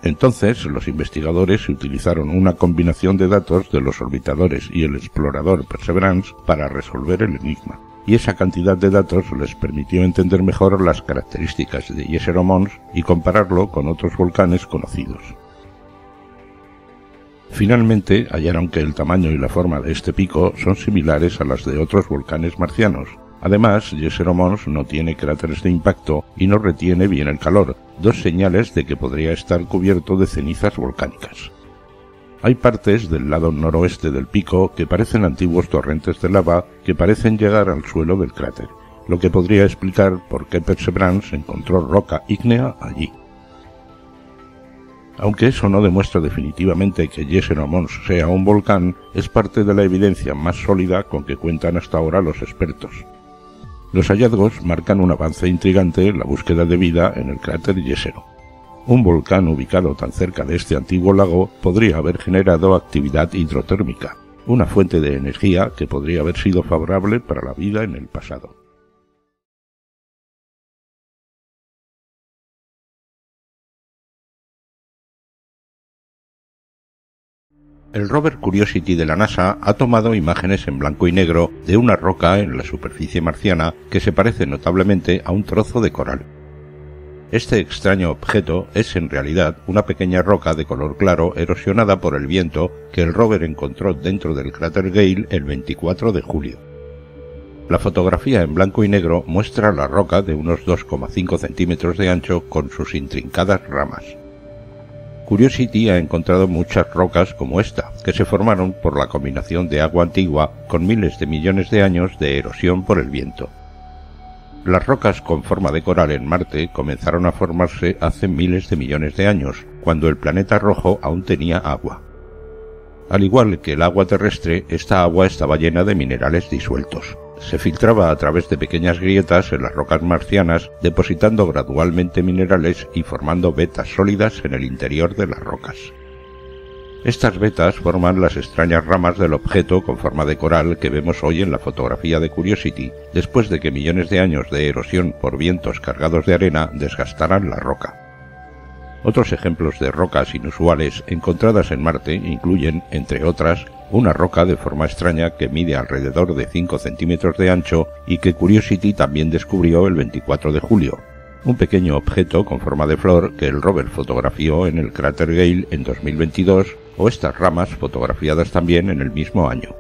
Entonces, los investigadores utilizaron una combinación de datos de los orbitadores y el explorador Perseverance para resolver el enigma, y esa cantidad de datos les permitió entender mejor las características de Jezero Mons y compararlo con otros volcanes conocidos. Finalmente, hallaron que el tamaño y la forma de este pico son similares a las de otros volcanes marcianos. Además, Jezero Mons no tiene cráteres de impacto y no retiene bien el calor, 2 señales de que podría estar cubierto de cenizas volcánicas. Hay partes del lado noroeste del pico que parecen antiguos torrentes de lava que parecen llegar al suelo del cráter, lo que podría explicar por qué Perseverance encontró roca ígnea allí. Aunque eso no demuestra definitivamente que Jezero Mons sea un volcán, es parte de la evidencia más sólida con que cuentan hasta ahora los expertos. Los hallazgos marcan un avance intrigante en la búsqueda de vida en el cráter Jezero. Un volcán ubicado tan cerca de este antiguo lago podría haber generado actividad hidrotérmica, una fuente de energía que podría haber sido favorable para la vida en el pasado. El rover Curiosity de la NASA ha tomado imágenes en blanco y negro de una roca en la superficie marciana que se parece notablemente a un trozo de coral. Este extraño objeto es en realidad una pequeña roca de color claro erosionada por el viento que el rover encontró dentro del cráter Gale el 24 de julio. La fotografía en blanco y negro muestra la roca de unos 2,5 centímetros de ancho con sus intrincadas ramas. Curiosity ha encontrado muchas rocas como esta, que se formaron por la combinación de agua antigua con miles de millones de años de erosión por el viento. Las rocas con forma de coral en Marte comenzaron a formarse hace miles de millones de años, cuando el planeta rojo aún tenía agua. Al igual que el agua terrestre, esta agua estaba llena de minerales disueltos. se filtraba a través de pequeñas grietas en las rocas marcianas, depositando gradualmente minerales y formando vetas sólidas en el interior de las rocas. Estas vetas forman las extrañas ramas del objeto con forma de coral que vemos hoy en la fotografía de Curiosity, después de que millones de años de erosión por vientos cargados de arena desgastaran la roca. Otros ejemplos de rocas inusuales encontradas en Marte incluyen, entre otras, una roca de forma extraña que mide alrededor de 5 centímetros de ancho y que Curiosity también descubrió el 24 de julio, un pequeño objeto con forma de flor que el rover fotografió en el cráter Gale en 2022, o estas ramas fotografiadas también en el mismo año.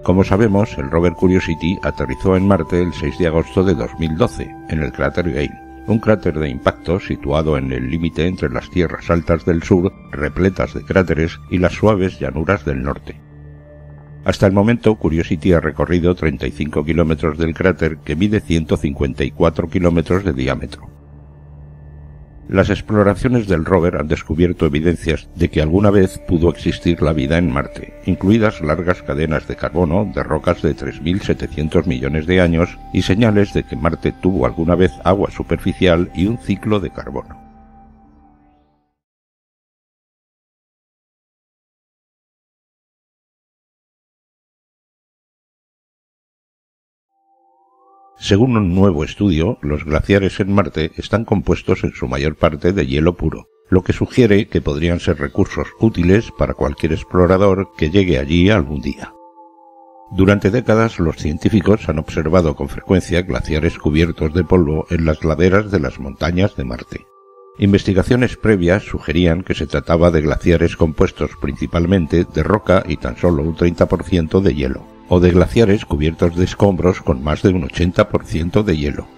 Como sabemos, el rover Curiosity aterrizó en Marte el 6 de agosto de 2012, en el cráter Gale, un cráter de impacto situado en el límite entre las tierras altas del sur, repletas de cráteres, y las suaves llanuras del norte. Hasta el momento, Curiosity ha recorrido 35 kilómetros del cráter, que mide 154 kilómetros de diámetro. Las exploraciones del rover han descubierto evidencias de que alguna vez pudo existir la vida en Marte, incluidas largas cadenas de carbono de rocas de 3.700 millones de años y señales de que Marte tuvo alguna vez agua superficial y un ciclo de carbono. Según un nuevo estudio, los glaciares en Marte están compuestos en su mayor parte de hielo puro, lo que sugiere que podrían ser recursos útiles para cualquier explorador que llegue allí algún día. Durante décadas, los científicos han observado con frecuencia glaciares cubiertos de polvo en las laderas de las montañas de Marte. Investigaciones previas sugerían que se trataba de glaciares compuestos principalmente de roca y tan solo un 30% de hielo, o de glaciares cubiertos de escombros con más de un 80% de hielo.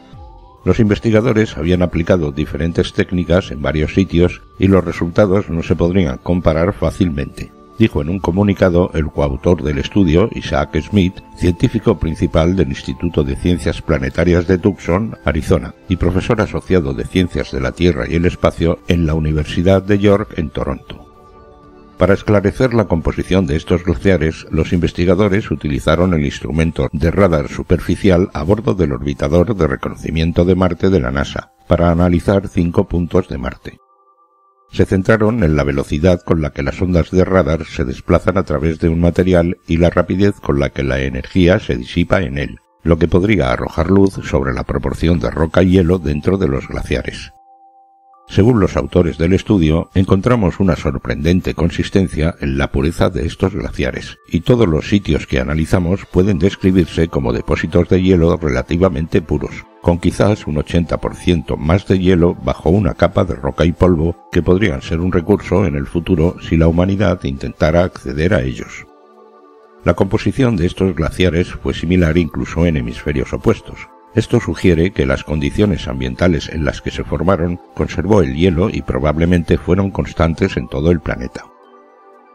Los investigadores habían aplicado diferentes técnicas en varios sitios y los resultados no se podrían comparar fácilmente, dijo en un comunicado el coautor del estudio, Isaac Smith, científico principal del Instituto de Ciencias Planetarias de Tucson, Arizona, y profesor asociado de Ciencias de la Tierra y el Espacio en la Universidad de York en Toronto. Para esclarecer la composición de estos glaciares, los investigadores utilizaron el instrumento de radar superficial a bordo del orbitador de reconocimiento de Marte de la NASA, para analizar 5 puntos de Marte. Se centraron en la velocidad con la que las ondas de radar se desplazan a través de un material y la rapidez con la que la energía se disipa en él, lo que podría arrojar luz sobre la proporción de roca y hielo dentro de los glaciares. Según los autores del estudio, encontramos una sorprendente consistencia en la pureza de estos glaciares, y todos los sitios que analizamos pueden describirse como depósitos de hielo relativamente puros, con quizás un 80% más de hielo bajo una capa de roca y polvo que podrían ser un recurso en el futuro si la humanidad intentara acceder a ellos. La composición de estos glaciares fue similar incluso en hemisferios opuestos. Esto sugiere que las condiciones ambientales en las que se formaron conservó el hielo y probablemente fueron constantes en todo el planeta.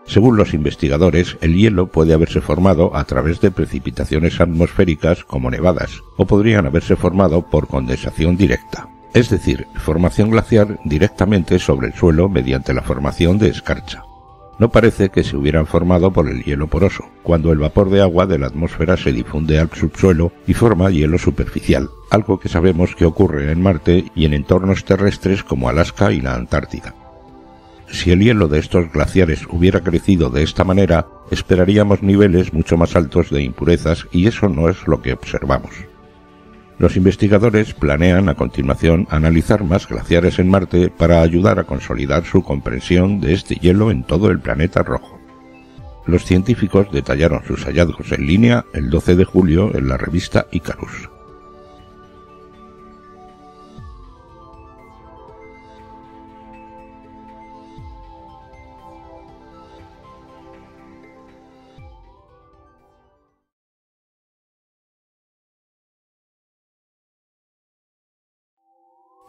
Según los investigadores, el hielo puede haberse formado a través de precipitaciones atmosféricas como nevadas, o podrían haberse formado por condensación directa, es decir, formación glaciar directamente sobre el suelo mediante la formación de escarcha. No parece que se hubieran formado por el hielo poroso, cuando el vapor de agua de la atmósfera se difunde al subsuelo y forma hielo superficial, algo que sabemos que ocurre en Marte y en entornos terrestres como Alaska y la Antártida. Si el hielo de estos glaciares hubiera crecido de esta manera, esperaríamos niveles mucho más altos de impurezas y eso no es lo que observamos. Los investigadores planean a continuación analizar más glaciares en Marte para ayudar a consolidar su comprensión de este hielo en todo el planeta rojo. Los científicos detallaron sus hallazgos en línea el 12 de julio en la revista Icarus.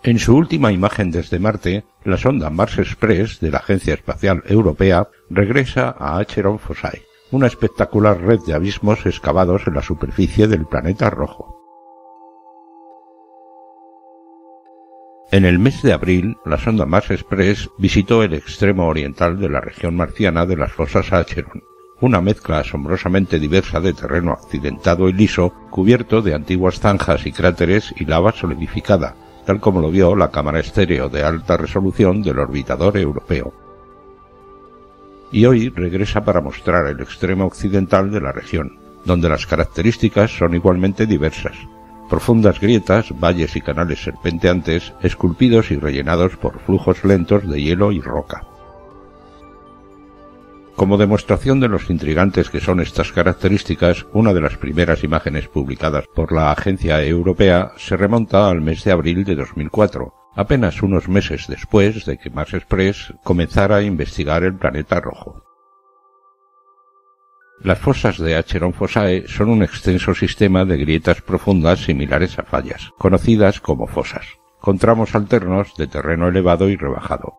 En su última imagen desde Marte, la sonda Mars Express de la Agencia Espacial Europea regresa a Acheron Phocaea, una espectacular red de abismos excavados en la superficie del planeta rojo. En el mes de abril, la sonda Mars Express visitó el extremo oriental de la región marciana de las fosas Acheron, una mezcla asombrosamente diversa de terreno accidentado y liso, cubierto de antiguas zanjas y cráteres y lava solidificada, tal como lo vio la cámara estéreo de alta resolución del orbitador europeo. Y hoy regresa para mostrar el extremo occidental de la región, donde las características son igualmente diversas. Profundas grietas, valles y canales serpenteantes, esculpidos y rellenados por flujos lentos de hielo y roca. Como demostración de los intrigantes que son estas características, una de las primeras imágenes publicadas por la Agencia Europea se remonta al mes de abril de 2004, apenas unos meses después de que Mars Express comenzara a investigar el planeta rojo. Las fosas de Acheron Fossae son un extenso sistema de grietas profundas similares a fallas, conocidas como fosas, con tramos alternos de terreno elevado y rebajado.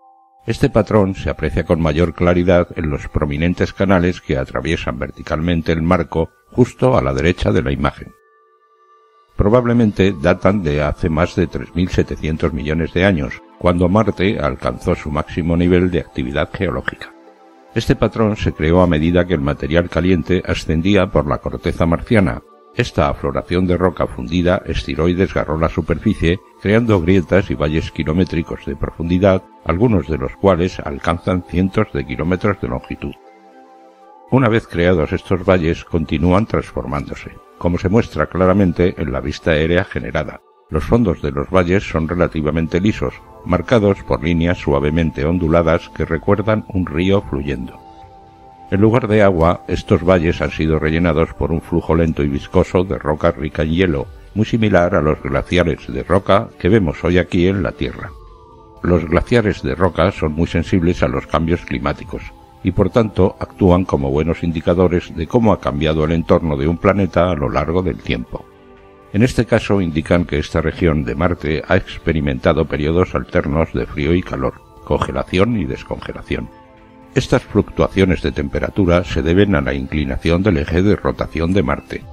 Este patrón se aprecia con mayor claridad en los prominentes canales que atraviesan verticalmente el marco justo a la derecha de la imagen. Probablemente datan de hace más de 3.700 millones de años, cuando Marte alcanzó su máximo nivel de actividad geológica. Este patrón se creó a medida que el material caliente ascendía por la corteza marciana. Esta afloración de roca fundida estiró y desgarró la superficie, creando grietas y valles kilométricos de profundidad, algunos de los cuales alcanzan cientos de kilómetros de longitud. Una vez creados estos valles, continúan transformándose, como se muestra claramente en la vista aérea generada. Los fondos de los valles son relativamente lisos, marcados por líneas suavemente onduladas que recuerdan un río fluyendo. En lugar de agua, estos valles han sido rellenados por un flujo lento y viscoso de roca rica en hielo, muy similar a los glaciares de roca que vemos hoy aquí en la Tierra. Los glaciares de roca son muy sensibles a los cambios climáticos, y por tanto actúan como buenos indicadores de cómo ha cambiado el entorno de un planeta a lo largo del tiempo. En este caso indican que esta región de Marte ha experimentado periodos alternos de frío y calor, congelación y descongelación. Estas fluctuaciones de temperatura se deben a la inclinación del eje de rotación de Marte.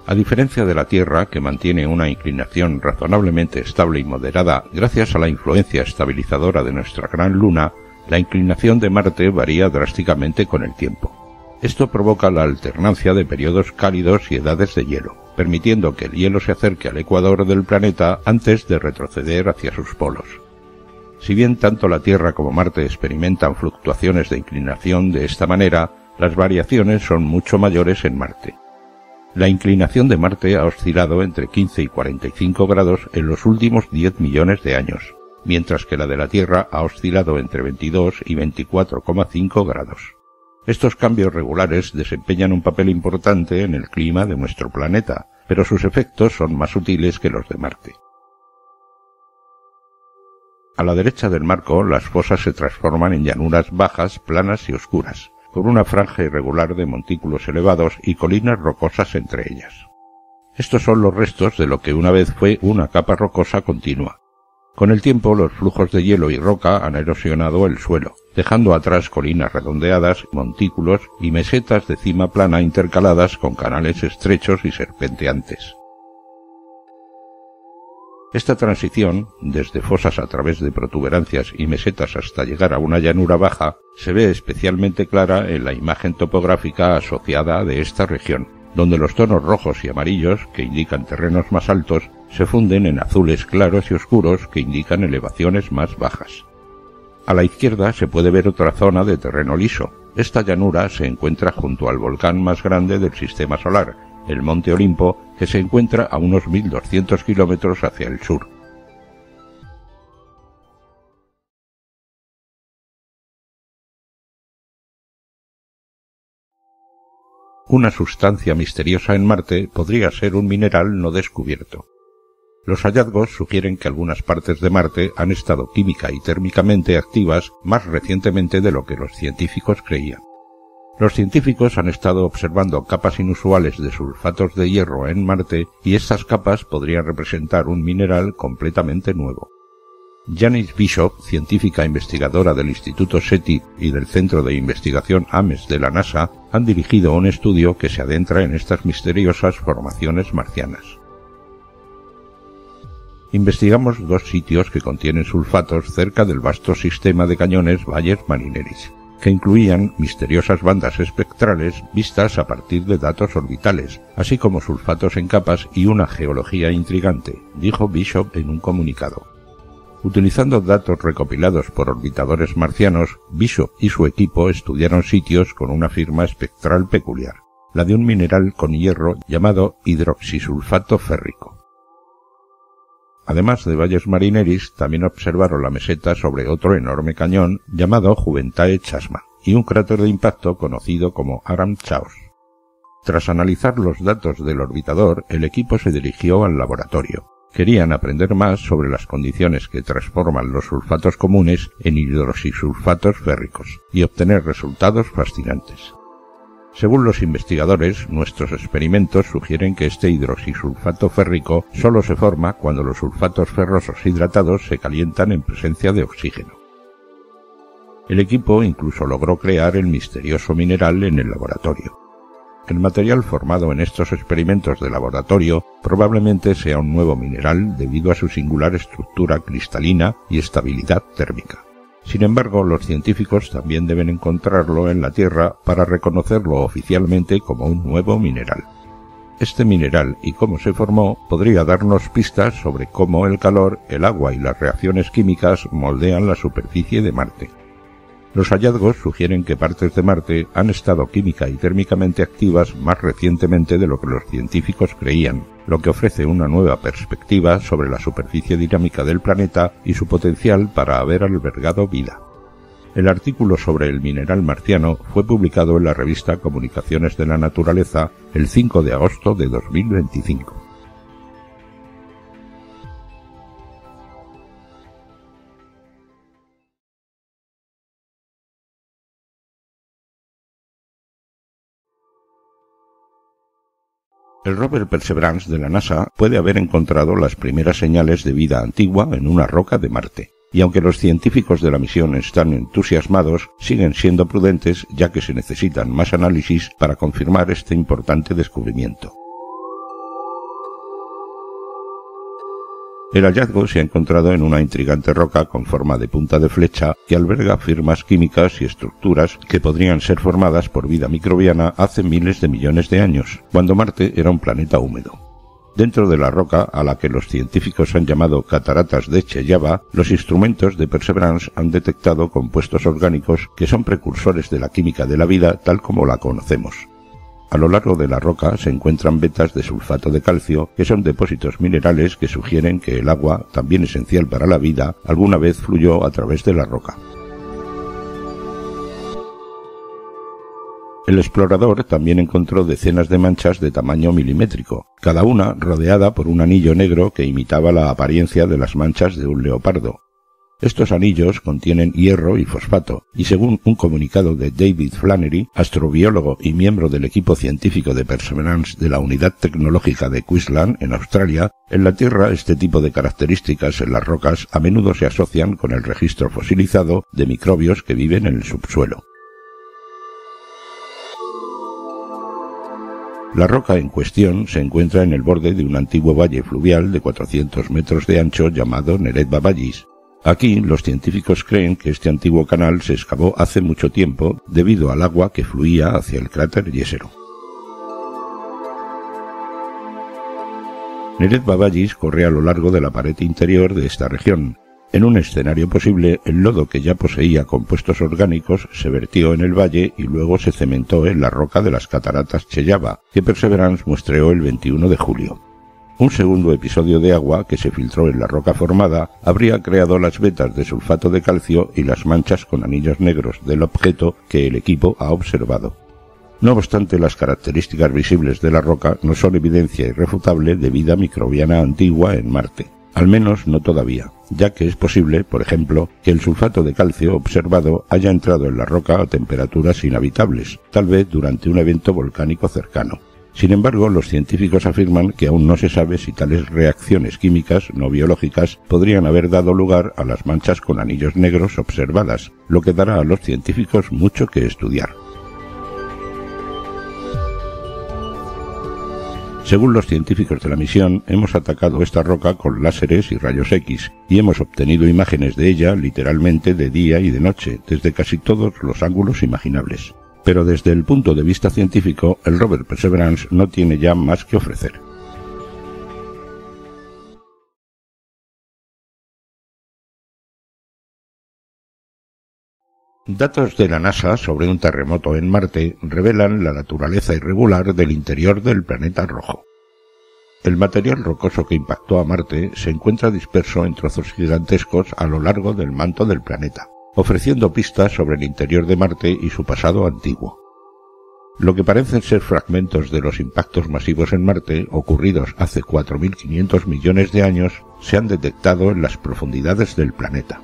A diferencia de la Tierra, que mantiene una inclinación razonablemente estable y moderada gracias a la influencia estabilizadora de nuestra gran Luna, la inclinación de Marte varía drásticamente con el tiempo. Esto provoca la alternancia de periodos cálidos y edades de hielo, permitiendo que el hielo se acerque al ecuador del planeta antes de retroceder hacia sus polos. Si bien tanto la Tierra como Marte experimentan fluctuaciones de inclinación de esta manera, las variaciones son mucho mayores en Marte. La inclinación de Marte ha oscilado entre 15 y 45 grados en los últimos 10 millones de años, mientras que la de la Tierra ha oscilado entre 22 y 24,5 grados. Estos cambios regulares desempeñan un papel importante en el clima de nuestro planeta, pero sus efectos son más sutiles que los de Marte. A la derecha del marco, las fosas se transforman en llanuras bajas, planas y oscuras, con una franja irregular de montículos elevados y colinas rocosas entre ellas. Estos son los restos de lo que una vez fue una capa rocosa continua. Con el tiempo, los flujos de hielo y roca han erosionado el suelo, dejando atrás colinas redondeadas, montículos y mesetas de cima plana intercaladas con canales estrechos y serpenteantes. Esta transición, desde fosas a través de protuberancias y mesetas hasta llegar a una llanura baja, se ve especialmente clara en la imagen topográfica asociada de esta región, donde los tonos rojos y amarillos, que indican terrenos más altos, se funden en azules claros y oscuros que indican elevaciones más bajas. A la izquierda se puede ver otra zona de terreno liso. Esta llanura se encuentra junto al volcán más grande del Sistema Solar, el Monte Olimpo, que se encuentra a unos 1.200 kilómetros hacia el sur. Una sustancia misteriosa en Marte podría ser un mineral no descubierto. Los hallazgos sugieren que algunas partes de Marte han estado química y térmicamente activas más recientemente de lo que los científicos creían. Los científicos han estado observando capas inusuales de sulfatos de hierro en Marte y estas capas podrían representar un mineral completamente nuevo. Janice Bishop, científica investigadora del Instituto SETI y del Centro de Investigación Ames de la NASA, han dirigido un estudio que se adentra en estas misteriosas formaciones marcianas. Investigamos 2 sitios que contienen sulfatos cerca del vasto sistema de cañones Valles Marineris. que incluían misteriosas bandas espectrales vistas a partir de datos orbitales, así como sulfatos en capas y una geología intrigante, dijo Bishop en un comunicado. Utilizando datos recopilados por orbitadores marcianos, Bishop y su equipo estudiaron sitios con una firma espectral peculiar, la de un mineral con hierro llamado hidroxisulfato férrico. Además de Valles Marineris, también observaron la meseta sobre otro enorme cañón llamado Juventae Chasma y un cráter de impacto conocido como Aram Chaos. Tras analizar los datos del orbitador, el equipo se dirigió al laboratorio. Querían aprender más sobre las condiciones que transforman los sulfatos comunes en hidroxisulfatos férricos y obtener resultados fascinantes. Según los investigadores, nuestros experimentos sugieren que este hidroxisulfato férrico solo se forma cuando los sulfatos ferrosos hidratados se calientan en presencia de oxígeno. El equipo incluso logró crear el misterioso mineral en el laboratorio. El material formado en estos experimentos de laboratorio probablemente sea un nuevo mineral debido a su singular estructura cristalina y estabilidad térmica. Sin embargo, los científicos también deben encontrarlo en la Tierra para reconocerlo oficialmente como un nuevo mineral. Este mineral y cómo se formó podría darnos pistas sobre cómo el calor, el agua y las reacciones químicas moldean la superficie de Marte. Los hallazgos sugieren que partes de Marte han estado química y térmicamente activas más recientemente de lo que los científicos creían, lo que ofrece una nueva perspectiva sobre la superficie dinámica del planeta y su potencial para haber albergado vida. El artículo sobre el mineral marciano fue publicado en la revista Comunicaciones de la Naturaleza el 5 de agosto de 2025. El rover Perseverance de la NASA puede haber encontrado las primeras señales de vida antigua en una roca de Marte, y aunque los científicos de la misión están entusiasmados, siguen siendo prudentes ya que se necesitan más análisis para confirmar este importante descubrimiento. El hallazgo se ha encontrado en una intrigante roca con forma de punta de flecha que alberga firmas químicas y estructuras que podrían ser formadas por vida microbiana hace miles de millones de años, cuando Marte era un planeta húmedo. Dentro de la roca, a la que los científicos han llamado cataratas de Chellaba, los instrumentos de Perseverance han detectado compuestos orgánicos que son precursores de la química de la vida tal como la conocemos. A lo largo de la roca se encuentran vetas de sulfato de calcio, que son depósitos minerales que sugieren que el agua, también esencial para la vida, alguna vez fluyó a través de la roca. El explorador también encontró decenas de manchas de tamaño milimétrico, cada una rodeada por un anillo negro que imitaba la apariencia de las manchas de un leopardo. Estos anillos contienen hierro y fosfato, y según un comunicado de David Flannery, astrobiólogo y miembro del equipo científico de Perseverance de la Unidad Tecnológica de Queensland, en Australia, en la Tierra este tipo de características en las rocas a menudo se asocian con el registro fosilizado de microbios que viven en el subsuelo. La roca en cuestión se encuentra en el borde de un antiguo valle fluvial de 400 metros de ancho llamado Neretva Vallis. Aquí los científicos creen que este antiguo canal se excavó hace mucho tiempo debido al agua que fluía hacia el cráter Jezero. Neretva Vallis corre a lo largo de la pared interior de esta región. En un escenario posible, el lodo que ya poseía compuestos orgánicos se vertió en el valle y luego se cementó en la roca de las cataratas Chellaba, que Perseverance muestreó el 21 de julio. Un segundo episodio de agua que se filtró en la roca formada habría creado las vetas de sulfato de calcio y las manchas con anillos negros del objeto que el equipo ha observado. No obstante, las características visibles de la roca no son evidencia irrefutable de vida microbiana antigua en Marte. Al menos no todavía, ya que es posible, por ejemplo, que el sulfato de calcio observado haya entrado en la roca a temperaturas inhabitables, tal vez durante un evento volcánico cercano. Sin embargo, los científicos afirman que aún no se sabe si tales reacciones químicas no biológicas podrían haber dado lugar a las manchas con anillos negros observadas, lo que dará a los científicos mucho que estudiar. Según los científicos de la misión, hemos atacado esta roca con láseres y rayos X, y hemos obtenido imágenes de ella literalmente de día y de noche, desde casi todos los ángulos imaginables. Pero desde el punto de vista científico, el rover Perseverance no tiene ya más que ofrecer. Datos de la NASA sobre un terremoto en Marte revelan la naturaleza irregular del interior del planeta rojo. El material rocoso que impactó a Marte se encuentra disperso en trozos gigantescos a lo largo del manto del planeta, ofreciendo pistas sobre el interior de Marte y su pasado antiguo. Lo que parecen ser fragmentos de los impactos masivos en Marte, ocurridos hace 4.500 millones de años, se han detectado en las profundidades del planeta.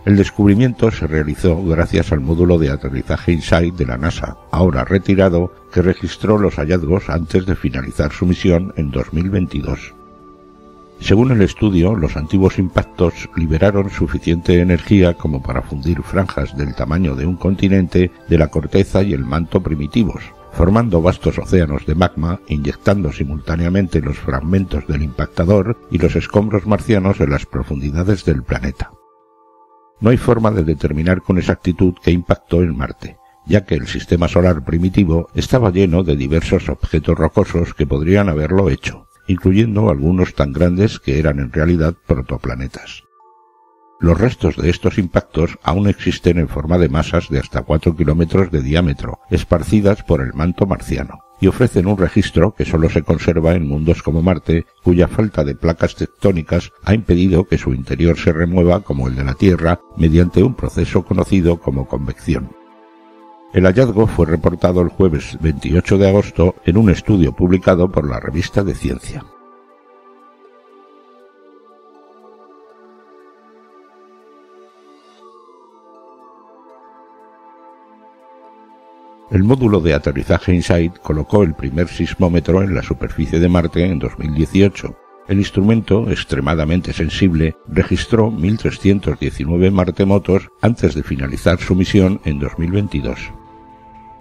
El descubrimiento se realizó gracias al módulo de aterrizaje InSight de la NASA, ahora retirado, que registró los hallazgos antes de finalizar su misión en 2022. Según el estudio, los antiguos impactos liberaron suficiente energía como para fundir franjas del tamaño de un continente de la corteza y el manto primitivos, formando vastos océanos de magma, inyectando simultáneamente los fragmentos del impactador y los escombros marcianos en las profundidades del planeta. No hay forma de determinar con exactitud qué impactó en Marte, ya que el sistema solar primitivo estaba lleno de diversos objetos rocosos que podrían haberlo hecho, incluyendo algunos tan grandes que eran en realidad protoplanetas. Los restos de estos impactos aún existen en forma de masas de hasta 4 kilómetros de diámetro, esparcidas por el manto marciano, y ofrecen un registro que solo se conserva en mundos como Marte, cuya falta de placas tectónicas ha impedido que su interior se remueva como el de la Tierra mediante un proceso conocido como convección. El hallazgo fue reportado el jueves 28 de agosto en un estudio publicado por la revista de Ciencia. El módulo de aterrizaje InSight colocó el primer sismómetro en la superficie de Marte en 2018. El instrumento, extremadamente sensible, registró 1.319 maremotos antes de finalizar su misión en 2022.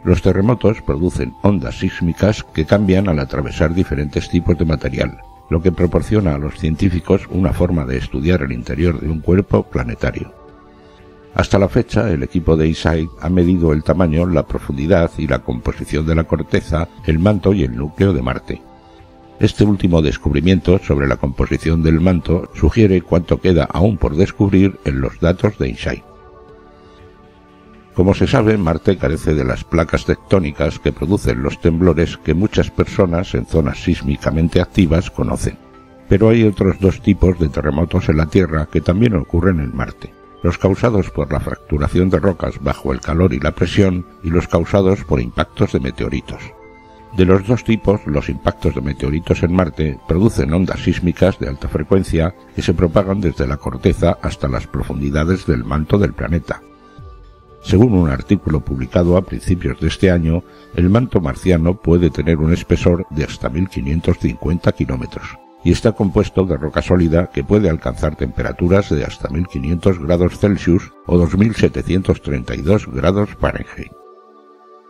Los terremotos producen ondas sísmicas que cambian al atravesar diferentes tipos de material, lo que proporciona a los científicos una forma de estudiar el interior de un cuerpo planetario. Hasta la fecha, el equipo de InSight ha medido el tamaño, la profundidad y la composición de la corteza, el manto y el núcleo de Marte. Este último descubrimiento sobre la composición del manto sugiere cuánto queda aún por descubrir en los datos de InSight. Como se sabe, Marte carece de las placas tectónicas que producen los temblores que muchas personas en zonas sísmicamente activas conocen. Pero hay otros dos tipos de terremotos en la Tierra que también ocurren en Marte: los causados por la fracturación de rocas bajo el calor y la presión, y los causados por impactos de meteoritos. De los dos tipos, los impactos de meteoritos en Marte producen ondas sísmicas de alta frecuencia que se propagan desde la corteza hasta las profundidades del manto del planeta. Según un artículo publicado a principios de este año, el manto marciano puede tener un espesor de hasta 1.550 kilómetros. Y está compuesto de roca sólida que puede alcanzar temperaturas de hasta 1.500 grados Celsius o 2.732 grados Fahrenheit.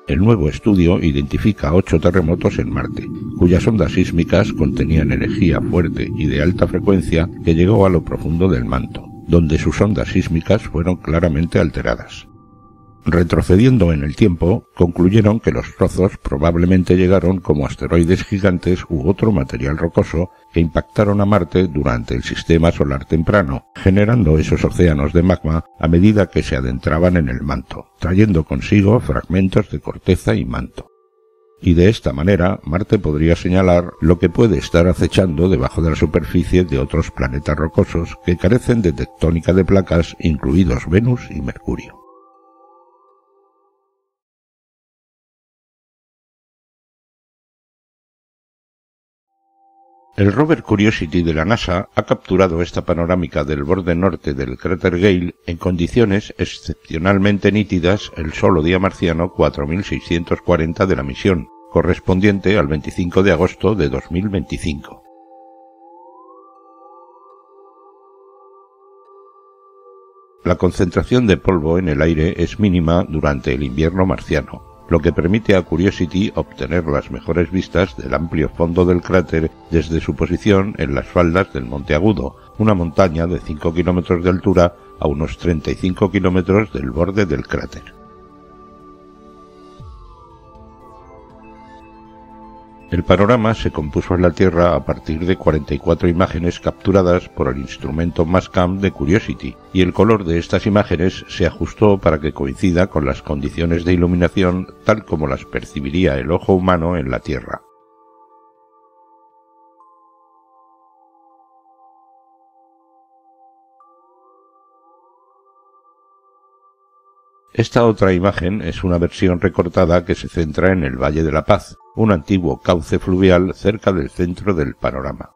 El nuevo estudio identifica 8 terremotos en Marte, cuyas ondas sísmicas contenían energía fuerte y de alta frecuencia que llegó a lo profundo del manto, donde sus ondas sísmicas fueron claramente alteradas. Retrocediendo en el tiempo, concluyeron que los trozos probablemente llegaron como asteroides gigantes u otro material rocoso que impactaron a Marte durante el sistema solar temprano, generando esos océanos de magma a medida que se adentraban en el manto, trayendo consigo fragmentos de corteza y manto. Y de esta manera, Marte podría señalar lo que puede estar acechando debajo de la superficie de otros planetas rocosos que carecen de tectónica de placas, incluidos Venus y Mercurio. El rover Curiosity de la NASA ha capturado esta panorámica del borde norte del cráter Gale en condiciones excepcionalmente nítidas el solo día marciano 4640 de la misión, correspondiente al 25 de agosto de 2025. La concentración de polvo en el aire es mínima durante el invierno marciano, lo que permite a Curiosity obtener las mejores vistas del amplio fondo del cráter desde su posición en las faldas del Monte Agudo, una montaña de 5 kilómetros de altura a unos 35 kilómetros del borde del cráter. El panorama se compuso en la Tierra a partir de 44 imágenes capturadas por el instrumento Mastcam de Curiosity, y el color de estas imágenes se ajustó para que coincida con las condiciones de iluminación tal como las percibiría el ojo humano en la Tierra. Esta otra imagen es una versión recortada que se centra en el Valle de la Paz, un antiguo cauce fluvial cerca del centro del panorama.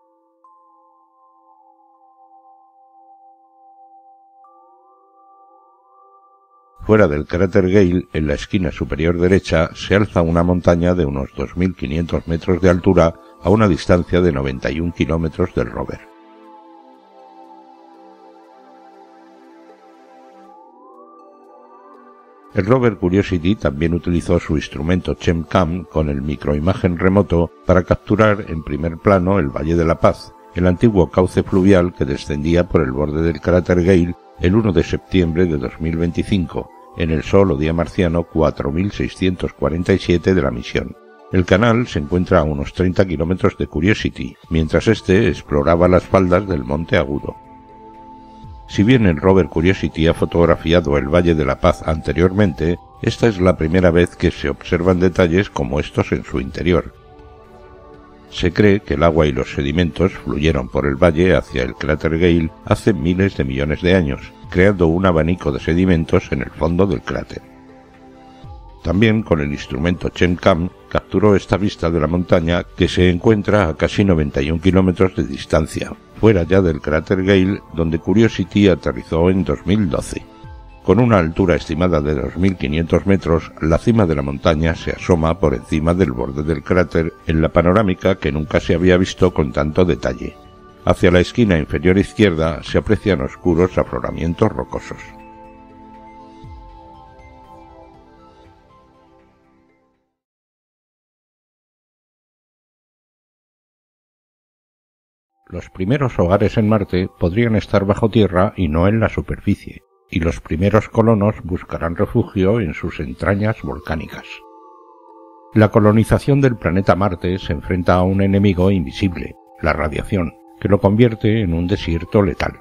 Fuera del cráter Gale, en la esquina superior derecha, se alza una montaña de unos 2.500 metros de altura a una distancia de 91 kilómetros del rover. El rover Curiosity también utilizó su instrumento ChemCam con el microimagen remoto para capturar en primer plano el Valle de la Paz, el antiguo cauce fluvial que descendía por el borde del cráter Gale el 1 de septiembre de 2025, en el sol o día marciano 4647 de la misión. El canal se encuentra a unos 30 kilómetros de Curiosity, mientras éste exploraba las faldas del Monte Agudo. Si bien el rover Curiosity ha fotografiado el Valle de la Paz anteriormente, esta es la primera vez que se observan detalles como estos en su interior. Se cree que el agua y los sedimentos fluyeron por el valle hacia el cráter Gale hace miles de millones de años, creando un abanico de sedimentos en el fondo del cráter. También con el instrumento ChemCam capturó esta vista de la montaña que se encuentra a casi 91 kilómetros de distancia, fuera ya del cráter Gale, donde Curiosity aterrizó en 2012. Con una altura estimada de 2.500 metros, la cima de la montaña se asoma por encima del borde del cráter en la panorámica que nunca se había visto con tanto detalle. Hacia la esquina inferior izquierda se aprecian oscuros afloramientos rocosos. Los primeros hogares en Marte podrían estar bajo tierra y no en la superficie, y los primeros colonos buscarán refugio en sus entrañas volcánicas. La colonización del planeta Marte se enfrenta a un enemigo invisible, la radiación, que lo convierte en un desierto letal.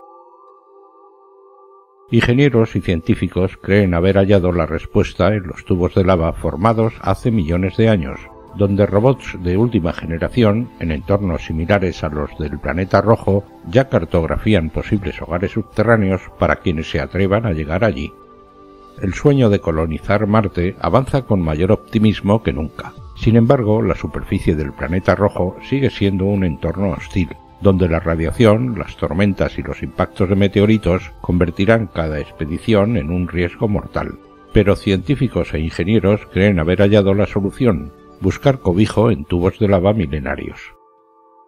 Ingenieros y científicos creen haber hallado la respuesta en los tubos de lava formados hace millones de años, donde robots de última generación, en entornos similares a los del planeta rojo, ya cartografían posibles hogares subterráneos para quienes se atrevan a llegar allí. El sueño de colonizar Marte avanza con mayor optimismo que nunca. Sin embargo, la superficie del planeta rojo sigue siendo un entorno hostil, donde la radiación, las tormentas y los impactos de meteoritos convertirán cada expedición en un riesgo mortal. Pero científicos e ingenieros creen haber hallado la solución: buscar cobijo en tubos de lava milenarios.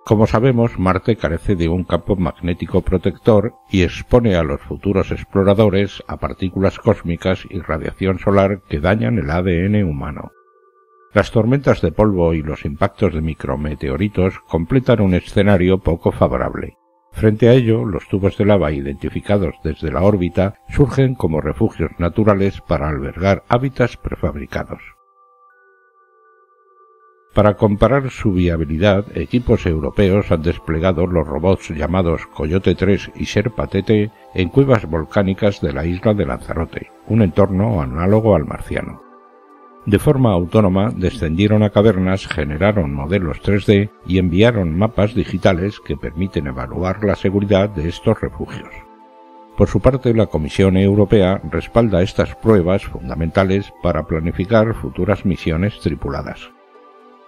Como sabemos, Marte carece de un campo magnético protector y expone a los futuros exploradores a partículas cósmicas y radiación solar que dañan el ADN humano. Las tormentas de polvo y los impactos de micrometeoritos completan un escenario poco favorable. Frente a ello, los tubos de lava identificados desde la órbita surgen como refugios naturales para albergar hábitats prefabricados. Para comparar su viabilidad, equipos europeos han desplegado los robots llamados Coyote 3 y Sherpa TT en cuevas volcánicas de la isla de Lanzarote, un entorno análogo al marciano. De forma autónoma descendieron a cavernas, generaron modelos 3D y enviaron mapas digitales que permiten evaluar la seguridad de estos refugios. Por su parte, la Comisión Europea respalda estas pruebas fundamentales para planificar futuras misiones tripuladas.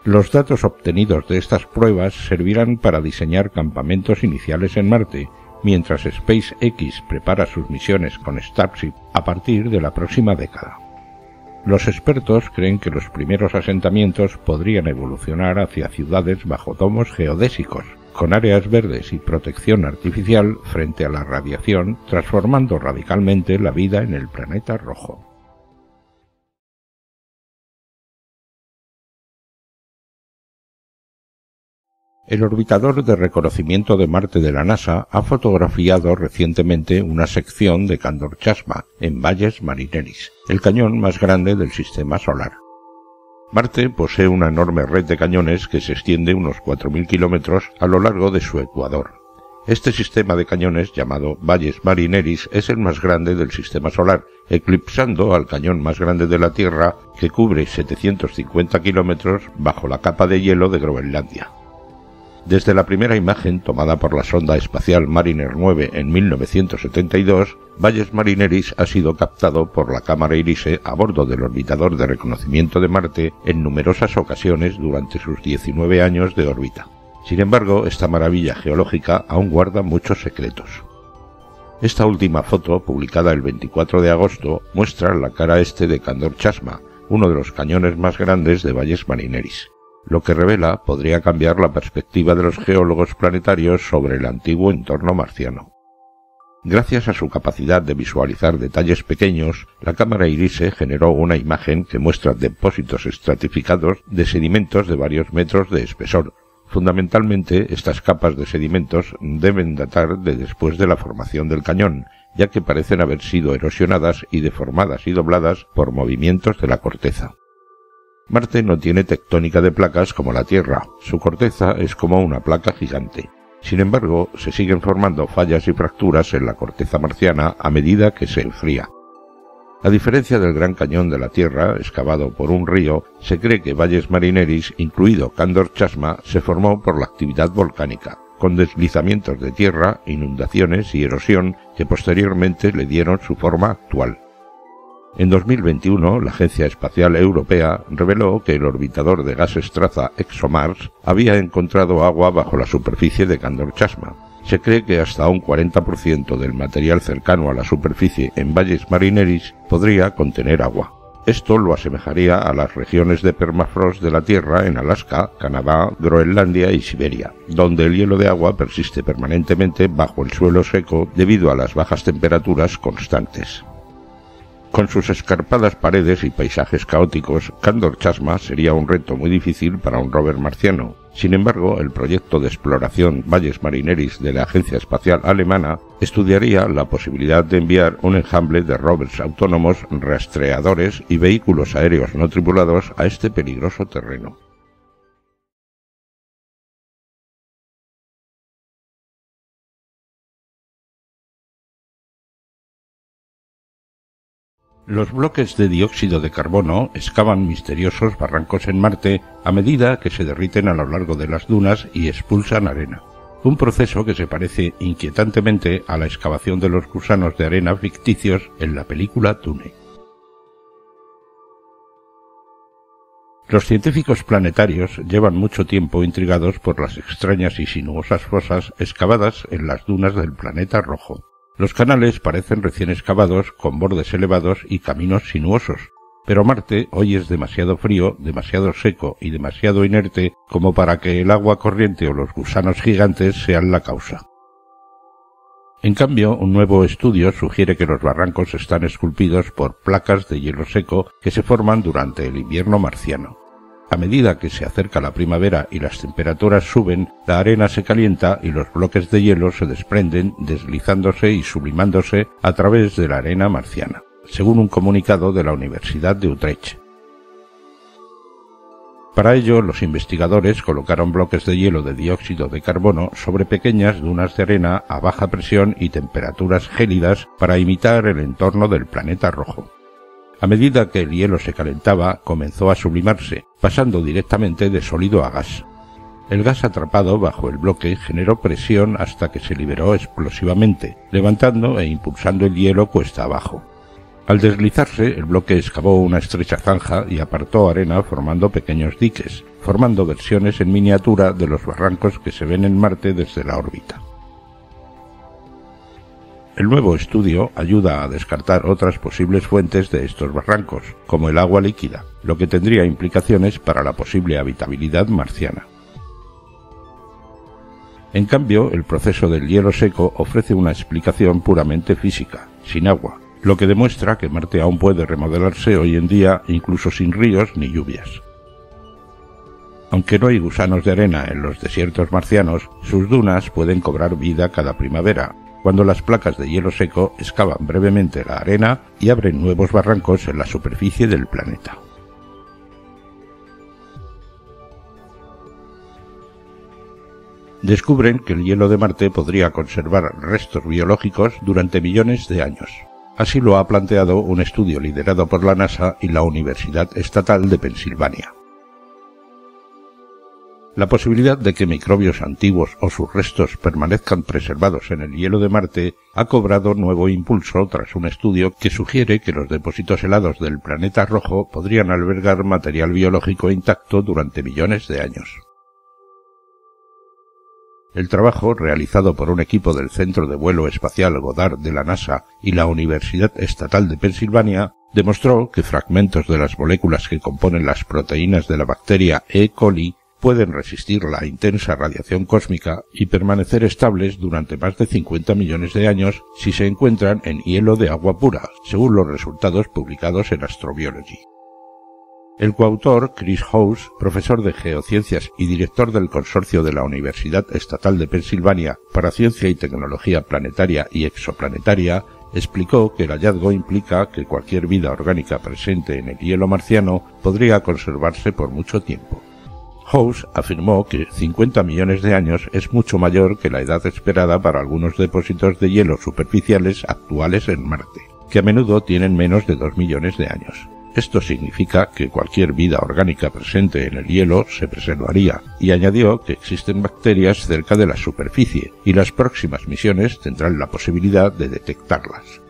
Los datos obtenidos de estas pruebas servirán para diseñar campamentos iniciales en Marte, mientras SpaceX prepara sus misiones con Starship a partir de la próxima década. Los expertos creen que los primeros asentamientos podrían evolucionar hacia ciudades bajo domos geodésicos, con áreas verdes y protección artificial frente a la radiación, transformando radicalmente la vida en el planeta rojo. El orbitador de reconocimiento de Marte de la NASA ha fotografiado recientemente una sección de Candor-Chasma en Valles Marineris, el cañón más grande del sistema solar. Marte posee una enorme red de cañones que se extiende unos 4.000 kilómetros a lo largo de su ecuador. Este sistema de cañones, llamado Valles Marineris, es el más grande del sistema solar, eclipsando al cañón más grande de la Tierra, que cubre 750 kilómetros bajo la capa de hielo de Groenlandia. Desde la primera imagen tomada por la sonda espacial Mariner 9 en 1972, Valles Marineris ha sido captado por la cámara IRISE a bordo del orbitador de reconocimiento de Marte en numerosas ocasiones durante sus 19 años de órbita. Sin embargo, esta maravilla geológica aún guarda muchos secretos. Esta última foto, publicada el 24 de agosto, muestra la cara este de Candor-Chasma, uno de los cañones más grandes de Valles Marineris. Lo que revela podría cambiar la perspectiva de los geólogos planetarios sobre el antiguo entorno marciano. Gracias a su capacidad de visualizar detalles pequeños, la cámara IRISE generó una imagen que muestra depósitos estratificados de sedimentos de varios metros de espesor. Fundamentalmente, estas capas de sedimentos deben datar de después de la formación del cañón, ya que parecen haber sido erosionadas y deformadas y dobladas por movimientos de la corteza. Marte no tiene tectónica de placas como la Tierra, su corteza es como una placa gigante. Sin embargo, se siguen formando fallas y fracturas en la corteza marciana a medida que se enfría. A diferencia del Gran Cañón de la Tierra, excavado por un río, se cree que Valles Marineris, incluido Candor-Chasma, se formó por la actividad volcánica, con deslizamientos de tierra, inundaciones y erosión que posteriormente le dieron su forma actual. En 2021, la Agencia Espacial Europea reveló que el orbitador de gases traza ExoMars había encontrado agua bajo la superficie de Candor-Chasma. Se cree que hasta un 40% del material cercano a la superficie en Valles Marineris podría contener agua. Esto lo asemejaría a las regiones de permafrost de la Tierra en Alaska, Canadá, Groenlandia y Siberia, donde el hielo de agua persiste permanentemente bajo el suelo seco debido a las bajas temperaturas constantes. Con sus escarpadas paredes y paisajes caóticos, Candor-Chasma sería un reto muy difícil para un rover marciano. Sin embargo, el proyecto de exploración Valles Marineris de la Agencia Espacial Alemana estudiaría la posibilidad de enviar un enjambre de rovers autónomos, rastreadores y vehículos aéreos no tripulados a este peligroso terreno. Los bloques de dióxido de carbono excavan misteriosos barrancos en Marte a medida que se derriten a lo largo de las dunas y expulsan arena. Un proceso que se parece inquietantemente a la excavación de los gusanos de arena ficticios en la película Dune. Los científicos planetarios llevan mucho tiempo intrigados por las extrañas y sinuosas fosas excavadas en las dunas del planeta rojo. Los canales parecen recién excavados, con bordes elevados y caminos sinuosos, pero Marte hoy es demasiado frío, demasiado seco y demasiado inerte como para que el agua corriente o los gusanos gigantes sean la causa. En cambio, un nuevo estudio sugiere que los barrancos están esculpidos por placas de hielo seco que se forman durante el invierno marciano. A medida que se acerca la primavera y las temperaturas suben, la arena se calienta y los bloques de hielo se desprenden, deslizándose y sublimándose a través de la arena marciana, según un comunicado de la Universidad de Utrecht. Para ello, los investigadores colocaron bloques de hielo de dióxido de carbono sobre pequeñas dunas de arena a baja presión y temperaturas gélidas para imitar el entorno del planeta rojo. A medida que el hielo se calentaba, comenzó a sublimarse, pasando directamente de sólido a gas. El gas atrapado bajo el bloque generó presión hasta que se liberó explosivamente, levantando e impulsando el hielo cuesta abajo. Al deslizarse, el bloque excavó una estrecha zanja y apartó arena formando pequeños diques, formando versiones en miniatura de los barrancos que se ven en Marte desde la órbita. El nuevo estudio ayuda a descartar otras posibles fuentes de estos barrancos, como el agua líquida, lo que tendría implicaciones para la posible habitabilidad marciana. En cambio, el proceso del hielo seco ofrece una explicación puramente física, sin agua, lo que demuestra que Marte aún puede remodelarse hoy en día incluso sin ríos ni lluvias. Aunque no hay gusanos de arena en los desiertos marcianos, sus dunas pueden cobrar vida cada primavera, cuando las placas de hielo seco excavan brevemente la arena y abren nuevos barrancos en la superficie del planeta. Descubren que el hielo de Marte podría conservar restos biológicos durante millones de años. Así lo ha planteado un estudio liderado por la NASA y la Universidad Estatal de Pensilvania. La posibilidad de que microbios antiguos o sus restos permanezcan preservados en el hielo de Marte ha cobrado nuevo impulso tras un estudio que sugiere que los depósitos helados del planeta rojo podrían albergar material biológico intacto durante millones de años. El trabajo, realizado por un equipo del Centro de Vuelo Espacial Goddard de la NASA y la Universidad Estatal de Pensilvania, demostró que fragmentos de las moléculas que componen las proteínas de la bacteria E. coli pueden resistir la intensa radiación cósmica y permanecer estables durante más de 50 millones de años si se encuentran en hielo de agua pura, según los resultados publicados en Astrobiology. El coautor, Chris House, profesor de geociencias y director del consorcio de la Universidad Estatal de Pensilvania para Ciencia y Tecnología Planetaria y Exoplanetaria, explicó que el hallazgo implica que cualquier vida orgánica presente en el hielo marciano podría conservarse por mucho tiempo. House afirmó que 50 millones de años es mucho mayor que la edad esperada para algunos depósitos de hielo superficiales actuales en Marte, que a menudo tienen menos de 2 millones de años. Esto significa que cualquier vida orgánica presente en el hielo se preservaría, y añadió que existen bacterias cerca de la superficie, y las próximas misiones tendrán la posibilidad de detectarlas.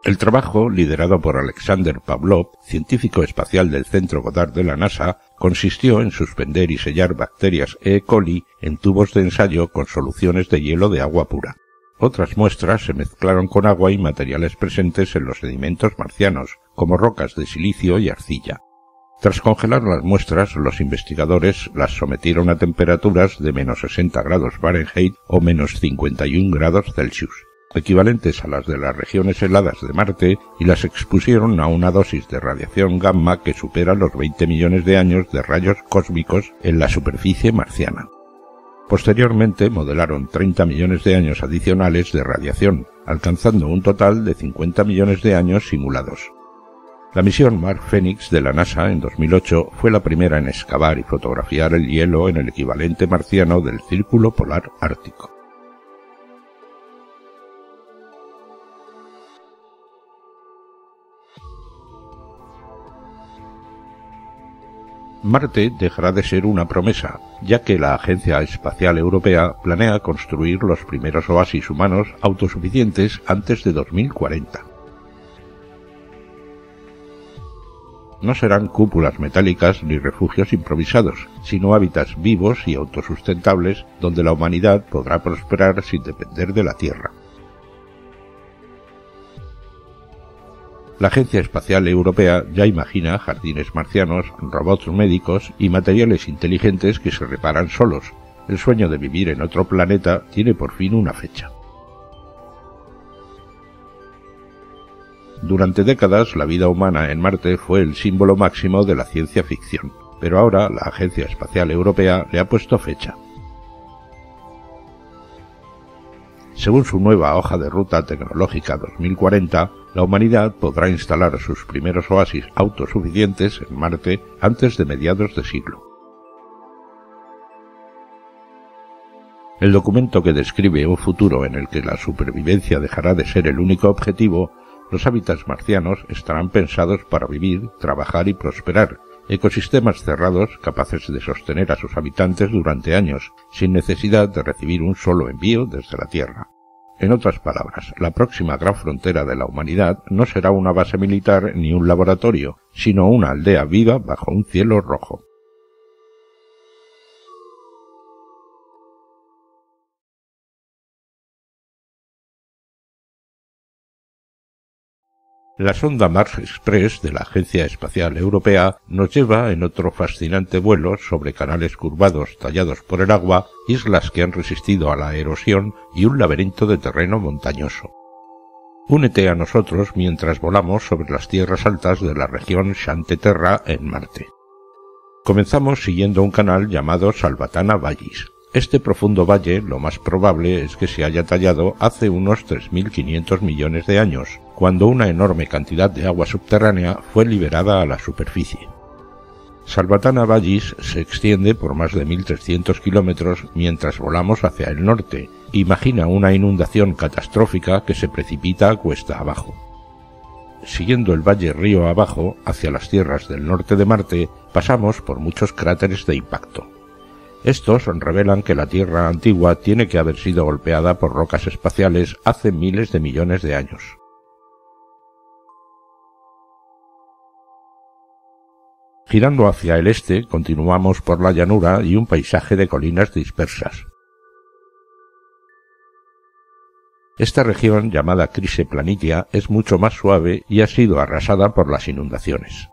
El trabajo, liderado por Alexander Pavlov, científico espacial del Centro Goddard de la NASA, consistió en suspender y sellar bacterias E. coli en tubos de ensayo con soluciones de hielo de agua pura. Otras muestras se mezclaron con agua y materiales presentes en los sedimentos marcianos, como rocas de silicio y arcilla. Tras congelar las muestras, los investigadores las sometieron a temperaturas de menos 60 grados Fahrenheit o menos 51 grados Celsius, equivalentes a las de las regiones heladas de Marte, y las expusieron a una dosis de radiación gamma que supera los 20 millones de años de rayos cósmicos en la superficie marciana. Posteriormente modelaron 30 millones de años adicionales de radiación, alcanzando un total de 50 millones de años simulados. La misión Mars Phoenix de la NASA en 2008 fue la primera en excavar y fotografiar el hielo en el equivalente marciano del Círculo Polar Ártico. Marte dejará de ser una promesa, ya que la Agencia Espacial Europea planea construir los primeros oasis humanos autosuficientes antes de 2040. No serán cúpulas metálicas ni refugios improvisados, sino hábitats vivos y autosustentables donde la humanidad podrá prosperar sin depender de la Tierra. La Agencia Espacial Europea ya imagina jardines marcianos, robots médicos y materiales inteligentes que se reparan solos. El sueño de vivir en otro planeta tiene por fin una fecha. Durante décadas, la vida humana en Marte fue el símbolo máximo de la ciencia ficción, pero ahora la Agencia Espacial Europea le ha puesto fecha. Según su nueva hoja de ruta tecnológica 2040, la humanidad podrá instalar sus primeros oasis autosuficientes en Marte antes de mediados de siglo. El documento, que describe un futuro en el que la supervivencia dejará de ser el único objetivo, los hábitats marcianos estarán pensados para vivir, trabajar y prosperar, ecosistemas cerrados capaces de sostener a sus habitantes durante años, sin necesidad de recibir un solo envío desde la Tierra. En otras palabras, la próxima gran frontera de la humanidad no será una base militar ni un laboratorio, sino una aldea viva bajo un cielo rojo. La sonda Mars Express de la Agencia Espacial Europea nos lleva en otro fascinante vuelo sobre canales curvados tallados por el agua, islas que han resistido a la erosión y un laberinto de terreno montañoso. Únete a nosotros mientras volamos sobre las tierras altas de la región Xante Terra en Marte. Comenzamos siguiendo un canal llamado Salvatana Vallis. Este profundo valle lo más probable es que se haya tallado hace unos 3.500 millones de años, cuando una enorme cantidad de agua subterránea fue liberada a la superficie. Salvatana Vallis se extiende por más de 1.300 kilómetros mientras volamos hacia el norte. Imagina una inundación catastrófica que se precipita cuesta abajo. Siguiendo el valle río abajo, hacia las tierras del norte de Marte, pasamos por muchos cráteres de impacto. Estos revelan que la Tierra antigua tiene que haber sido golpeada por rocas espaciales hace miles de millones de años. Girando hacia el este, continuamos por la llanura y un paisaje de colinas dispersas. Esta región, llamada Crise Planitia, es mucho más suave y ha sido arrasada por las inundaciones.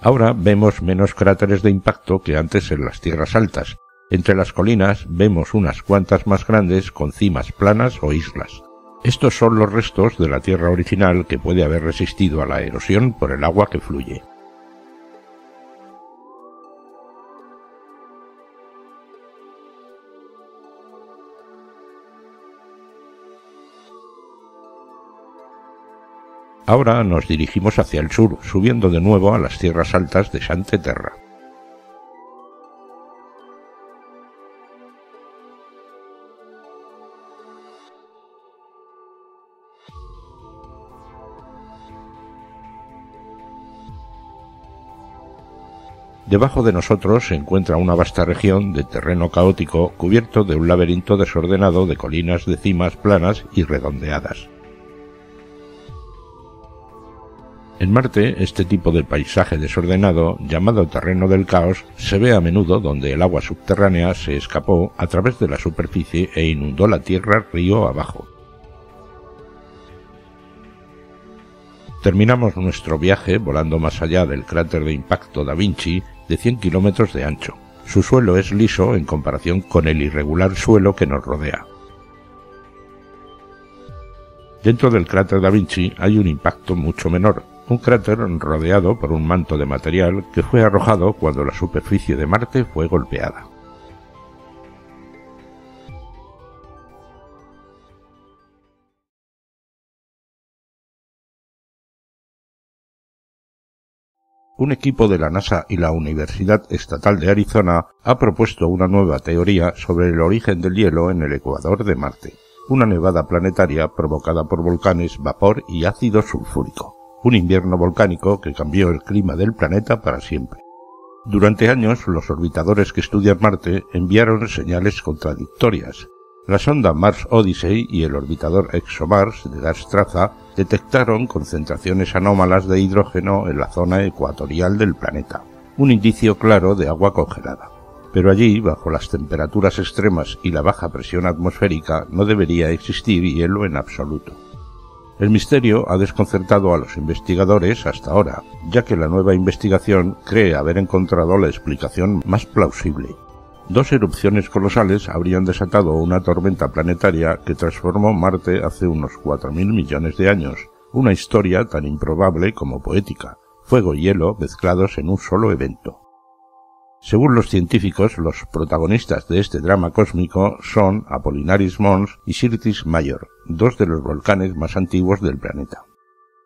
Ahora vemos menos cráteres de impacto que antes en las tierras altas. Entre las colinas vemos unas cuantas más grandes con cimas planas o islas. Estos son los restos de la Tierra original que puede haber resistido a la erosión por el agua que fluye. Ahora nos dirigimos hacia el sur, subiendo de nuevo a las tierras altas de Xante Terra. Debajo de nosotros se encuentra una vasta región de terreno caótico cubierto de un laberinto desordenado de colinas de cimas planas y redondeadas. En Marte, este tipo de paisaje desordenado, llamado terreno del caos, se ve a menudo donde el agua subterránea se escapó a través de la superficie e inundó la Tierra río abajo. Terminamos nuestro viaje volando más allá del cráter de impacto Da Vinci de 100 kilómetros de ancho. Su suelo es liso en comparación con el irregular suelo que nos rodea. Dentro del cráter Da Vinci hay un impacto mucho menor, un cráter rodeado por un manto de material que fue arrojado cuando la superficie de Marte fue golpeada. Un equipo de la NASA y la Universidad Estatal de Arizona ha propuesto una nueva teoría sobre el origen del hielo en el ecuador de Marte, una nevada planetaria provocada por volcanes, vapor y ácido sulfúrico, un invierno volcánico que cambió el clima del planeta para siempre. Durante años, los orbitadores que estudian Marte enviaron señales contradictorias. La sonda Mars Odyssey y el orbitador ExoMars de gas traza detectaron concentraciones anómalas de hidrógeno en la zona ecuatorial del planeta, un indicio claro de agua congelada. Pero allí, bajo las temperaturas extremas y la baja presión atmosférica, no debería existir hielo en absoluto. El misterio ha desconcertado a los investigadores hasta ahora, ya que la nueva investigación cree haber encontrado la explicación más plausible. Dos erupciones colosales habrían desatado una tormenta planetaria que transformó Marte hace unos 4.000 millones de años, una historia tan improbable como poética, fuego y hielo mezclados en un solo evento. Según los científicos, los protagonistas de este drama cósmico son Apollinaris Mons y Syrtis Major, dos de los volcanes más antiguos del planeta.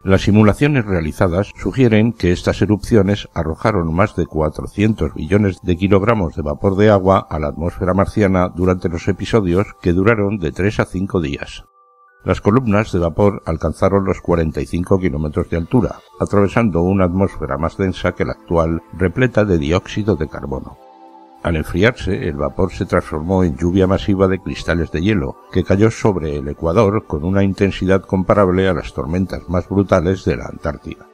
Las simulaciones realizadas sugieren que estas erupciones arrojaron más de 400 billones de kilogramos de vapor de agua a la atmósfera marciana durante los episodios que duraron de 3 a 5 días. Las columnas de vapor alcanzaron los 45 kilómetros de altura, atravesando una atmósfera más densa que la actual, repleta de dióxido de carbono. Al enfriarse, el vapor se transformó en lluvia masiva de cristales de hielo, que cayó sobre el ecuador con una intensidad comparable a las tormentas más brutales de la Antártida.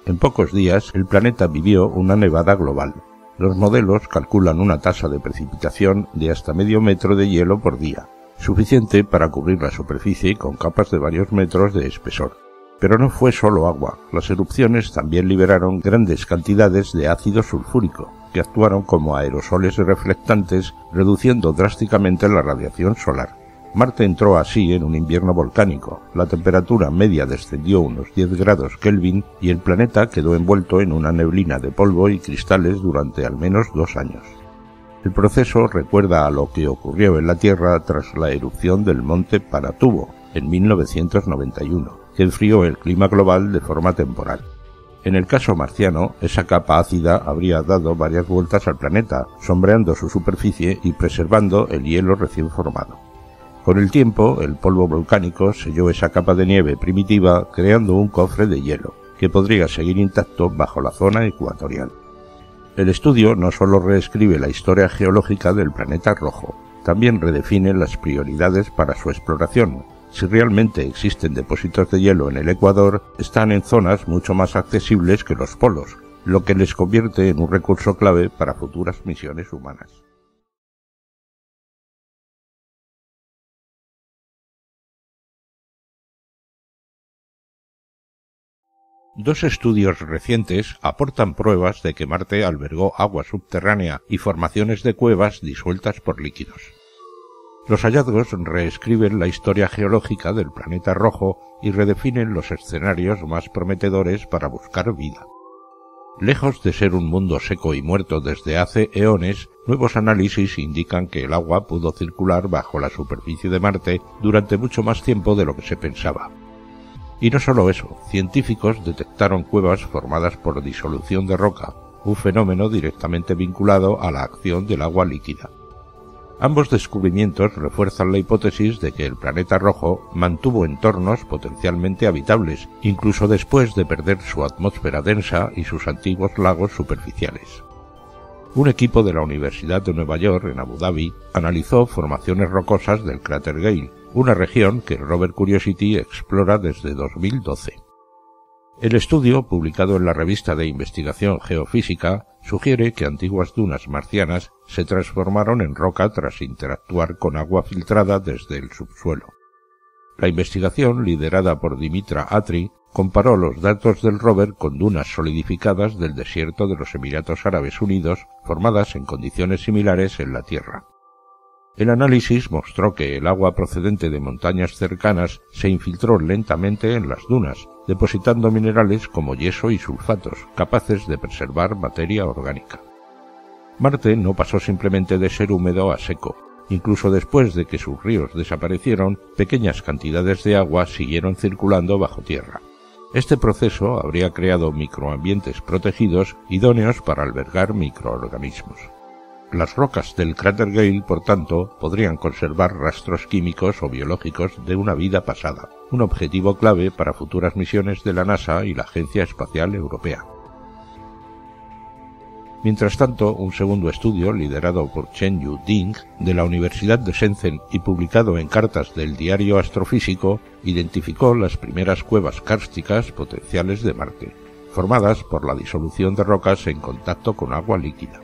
En pocos días, el planeta vivió una nevada global. Los modelos calculan una tasa de precipitación de hasta medio metro de hielo por día, suficiente para cubrir la superficie con capas de varios metros de espesor. Pero no fue solo agua, las erupciones también liberaron grandes cantidades de ácido sulfúrico, que actuaron como aerosoles reflectantes, reduciendo drásticamente la radiación solar. Marte entró así en un invierno volcánico, la temperatura media descendió unos 10 grados Kelvin y el planeta quedó envuelto en una neblina de polvo y cristales durante al menos 2 años. El proceso recuerda a lo que ocurrió en la Tierra tras la erupción del monte Pinatubo en 1991, que enfrió el clima global de forma temporal. En el caso marciano, esa capa ácida habría dado varias vueltas al planeta, sombreando su superficie y preservando el hielo recién formado. Con el tiempo, el polvo volcánico selló esa capa de nieve primitiva, creando un cofre de hielo, que podría seguir intacto bajo la zona ecuatorial. El estudio no solo reescribe la historia geológica del planeta rojo, también redefine las prioridades para su exploración. Si realmente existen depósitos de hielo en el Ecuador, están en zonas mucho más accesibles que los polos, lo que les convierte en un recurso clave para futuras misiones humanas. Dos estudios recientes aportan pruebas de que Marte albergó agua subterránea y formaciones de cuevas disueltas por líquidos. Los hallazgos reescriben la historia geológica del planeta rojo y redefinen los escenarios más prometedores para buscar vida. Lejos de ser un mundo seco y muerto desde hace eones, nuevos análisis indican que el agua pudo circular bajo la superficie de Marte durante mucho más tiempo de lo que se pensaba. Y no solo eso, científicos detectaron cuevas formadas por disolución de roca, un fenómeno directamente vinculado a la acción del agua líquida. Ambos descubrimientos refuerzan la hipótesis de que el planeta rojo mantuvo entornos potencialmente habitables, incluso después de perder su atmósfera densa y sus antiguos lagos superficiales. Un equipo de la Universidad de Nueva York, en Abu Dhabi, analizó formaciones rocosas del cráter Gale, una región que el rover Curiosity explora desde 2012. El estudio, publicado en la revista de investigación Geofísica, sugiere que antiguas dunas marcianas se transformaron en roca tras interactuar con agua filtrada desde el subsuelo. La investigación, liderada por Dimitra Atri, comparó los datos del rover con dunas solidificadas del desierto de los Emiratos Árabes Unidos, formadas en condiciones similares en la Tierra. El análisis mostró que el agua procedente de montañas cercanas se infiltró lentamente en las dunas, depositando minerales como yeso y sulfatos, capaces de preservar materia orgánica. Marte no pasó simplemente de ser húmedo a seco. Incluso después de que sus ríos desaparecieron, pequeñas cantidades de agua siguieron circulando bajo tierra. Este proceso habría creado microambientes protegidos idóneos para albergar microorganismos. Las rocas del cráter Gale, por tanto, podrían conservar rastros químicos o biológicos de una vida pasada, un objetivo clave para futuras misiones de la NASA y la Agencia Espacial Europea. Mientras tanto, un segundo estudio, liderado por Chen-Yu Ding, de la Universidad de Shenzhen y publicado en cartas del diario Astrofísico, identificó las primeras cuevas kársticas potenciales de Marte, formadas por la disolución de rocas en contacto con agua líquida.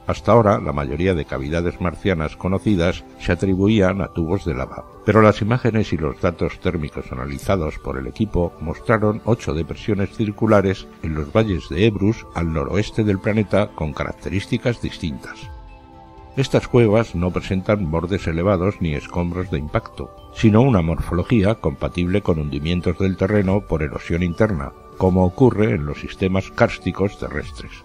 Hasta ahora, la mayoría de cavidades marcianas conocidas se atribuían a tubos de lava, pero las imágenes y los datos térmicos analizados por el equipo mostraron 8 depresiones circulares en los valles de Ebrus al noroeste del planeta con características distintas. Estas cuevas no presentan bordes elevados ni escombros de impacto, sino una morfología compatible con hundimientos del terreno por erosión interna, como ocurre en los sistemas kársticos terrestres.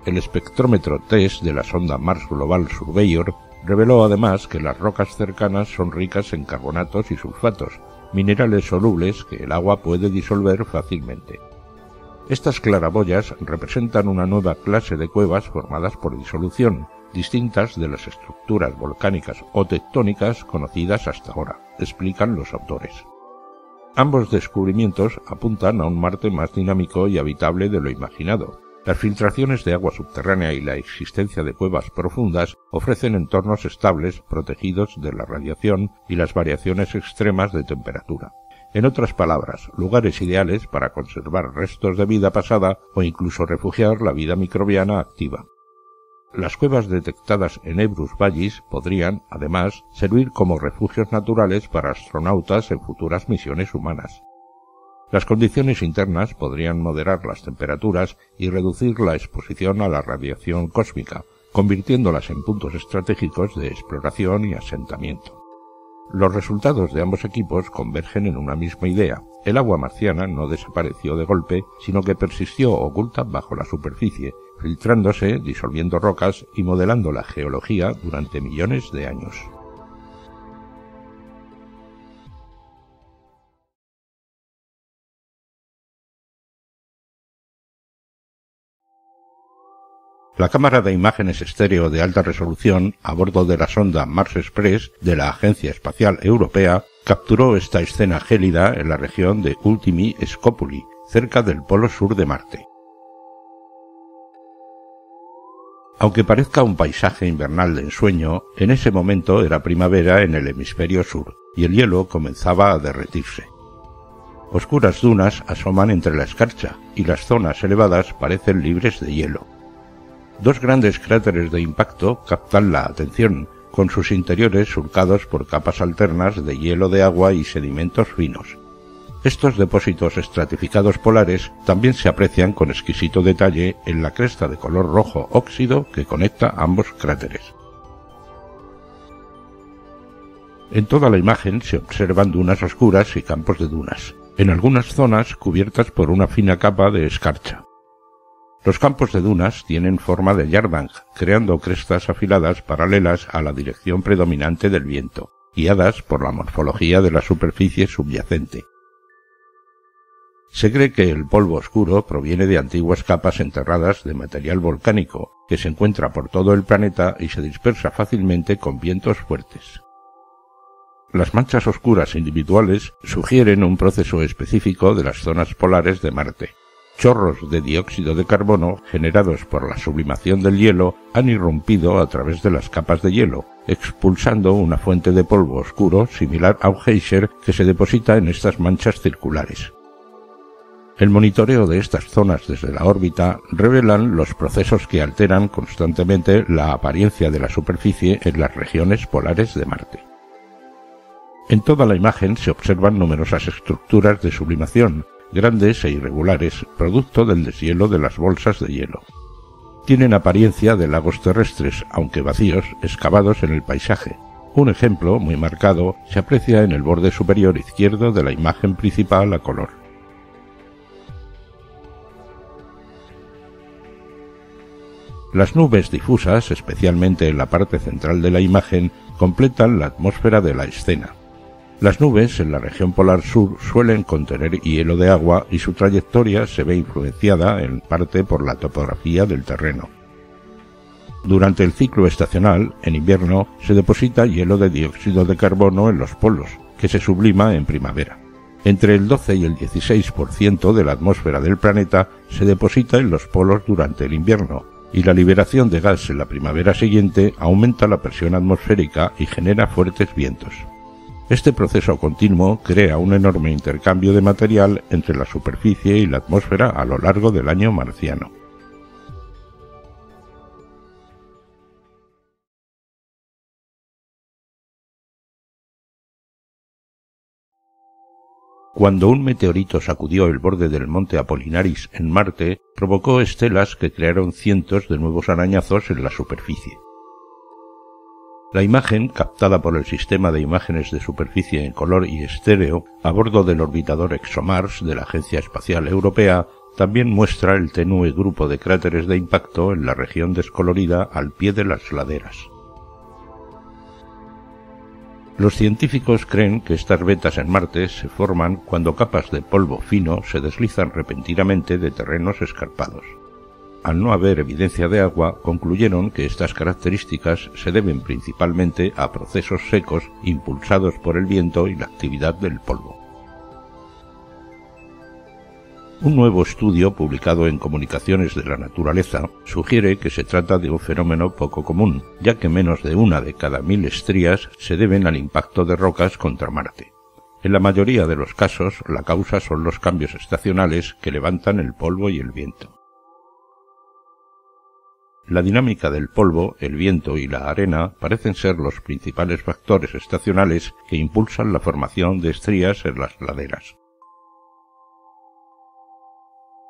El espectrómetro TESS de la sonda Mars Global Surveyor reveló además que las rocas cercanas son ricas en carbonatos y sulfatos, minerales solubles que el agua puede disolver fácilmente. Estas claraboyas representan una nueva clase de cuevas formadas por disolución, distintas de las estructuras volcánicas o tectónicas conocidas hasta ahora, explican los autores. Ambos descubrimientos apuntan a un Marte más dinámico y habitable de lo imaginado. Las filtraciones de agua subterránea y la existencia de cuevas profundas ofrecen entornos estables protegidos de la radiación y las variaciones extremas de temperatura. En otras palabras, lugares ideales para conservar restos de vida pasada o incluso refugiar la vida microbiana activa. Las cuevas detectadas en Ebrus Vallis podrían, además, servir como refugios naturales para astronautas en futuras misiones humanas. Las condiciones internas podrían moderar las temperaturas y reducir la exposición a la radiación cósmica, convirtiéndolas en puntos estratégicos de exploración y asentamiento. Los resultados de ambos equipos convergen en una misma idea. El agua marciana no desapareció de golpe, sino que persistió oculta bajo la superficie, filtrándose, disolviendo rocas y modelando la geología durante millones de años. La cámara de imágenes estéreo de alta resolución a bordo de la sonda Mars Express de la Agencia Espacial Europea capturó esta escena gélida en la región de Ultimi Scopuli, cerca del polo sur de Marte. Aunque parezca un paisaje invernal de ensueño, en ese momento era primavera en el hemisferio sur, y el hielo comenzaba a derretirse. Oscuras dunas asoman entre la escarcha, y las zonas elevadas parecen libres de hielo. Dos grandes cráteres de impacto captan la atención, con sus interiores surcados por capas alternas de hielo de agua y sedimentos finos. Estos depósitos estratificados polares también se aprecian con exquisito detalle en la cresta de color rojo óxido que conecta ambos cráteres. En toda la imagen se observan dunas oscuras y campos de dunas, en algunas zonas cubiertas por una fina capa de escarcha. Los campos de dunas tienen forma de yardang, creando crestas afiladas paralelas a la dirección predominante del viento, guiadas por la morfología de la superficie subyacente. Se cree que el polvo oscuro proviene de antiguas capas enterradas de material volcánico, que se encuentra por todo el planeta y se dispersa fácilmente con vientos fuertes. Las manchas oscuras individuales sugieren un proceso específico de las zonas polares de Marte. Chorros de dióxido de carbono generados por la sublimación del hielo han irrumpido a través de las capas de hielo, expulsando una fuente de polvo oscuro similar a un geyser que se deposita en estas manchas circulares. El monitoreo de estas zonas desde la órbita revelan los procesos que alteran constantemente la apariencia de la superficie en las regiones polares de Marte. En toda la imagen se observan numerosas estructuras de sublimación, grandes e irregulares, producto del deshielo de las bolsas de hielo. Tienen apariencia de lagos terrestres, aunque vacíos, excavados en el paisaje. Un ejemplo muy marcado se aprecia en el borde superior izquierdo de la imagen principal a color. Las nubes difusas, especialmente en la parte central de la imagen, completan la atmósfera de la escena. Las nubes en la región polar sur suelen contener hielo de agua y su trayectoria se ve influenciada en parte por la topografía del terreno. Durante el ciclo estacional, en invierno, se deposita hielo de dióxido de carbono en los polos, que se sublima en primavera. Entre el 12 y el 16% de la atmósfera del planeta se deposita en los polos durante el invierno, y la liberación de gas en la primavera siguiente aumenta la presión atmosférica y genera fuertes vientos. Este proceso continuo crea un enorme intercambio de material entre la superficie y la atmósfera a lo largo del año marciano. Cuando un meteorito sacudió el borde del monte Apollinaris en Marte, provocó estelas que crearon cientos de nuevos arañazos en la superficie. La imagen, captada por el sistema de imágenes de superficie en color y estéreo a bordo del orbitador ExoMars de la Agencia Espacial Europea, también muestra el tenue grupo de cráteres de impacto en la región descolorida al pie de las laderas. Los científicos creen que estas vetas en Marte se forman cuando capas de polvo fino se deslizan repentinamente de terrenos escarpados. Al no haber evidencia de agua, concluyeron que estas características se deben principalmente a procesos secos impulsados por el viento y la actividad del polvo. Un nuevo estudio publicado en Comunicaciones de la Naturaleza sugiere que se trata de un fenómeno poco común, ya que menos de 1 de cada 1000 estrías se deben al impacto de rocas contra Marte. En la mayoría de los casos, la causa son los cambios estacionales que levantan el polvo y el viento. La dinámica del polvo, el viento y la arena parecen ser los principales factores estacionales que impulsan la formación de estrías en las laderas.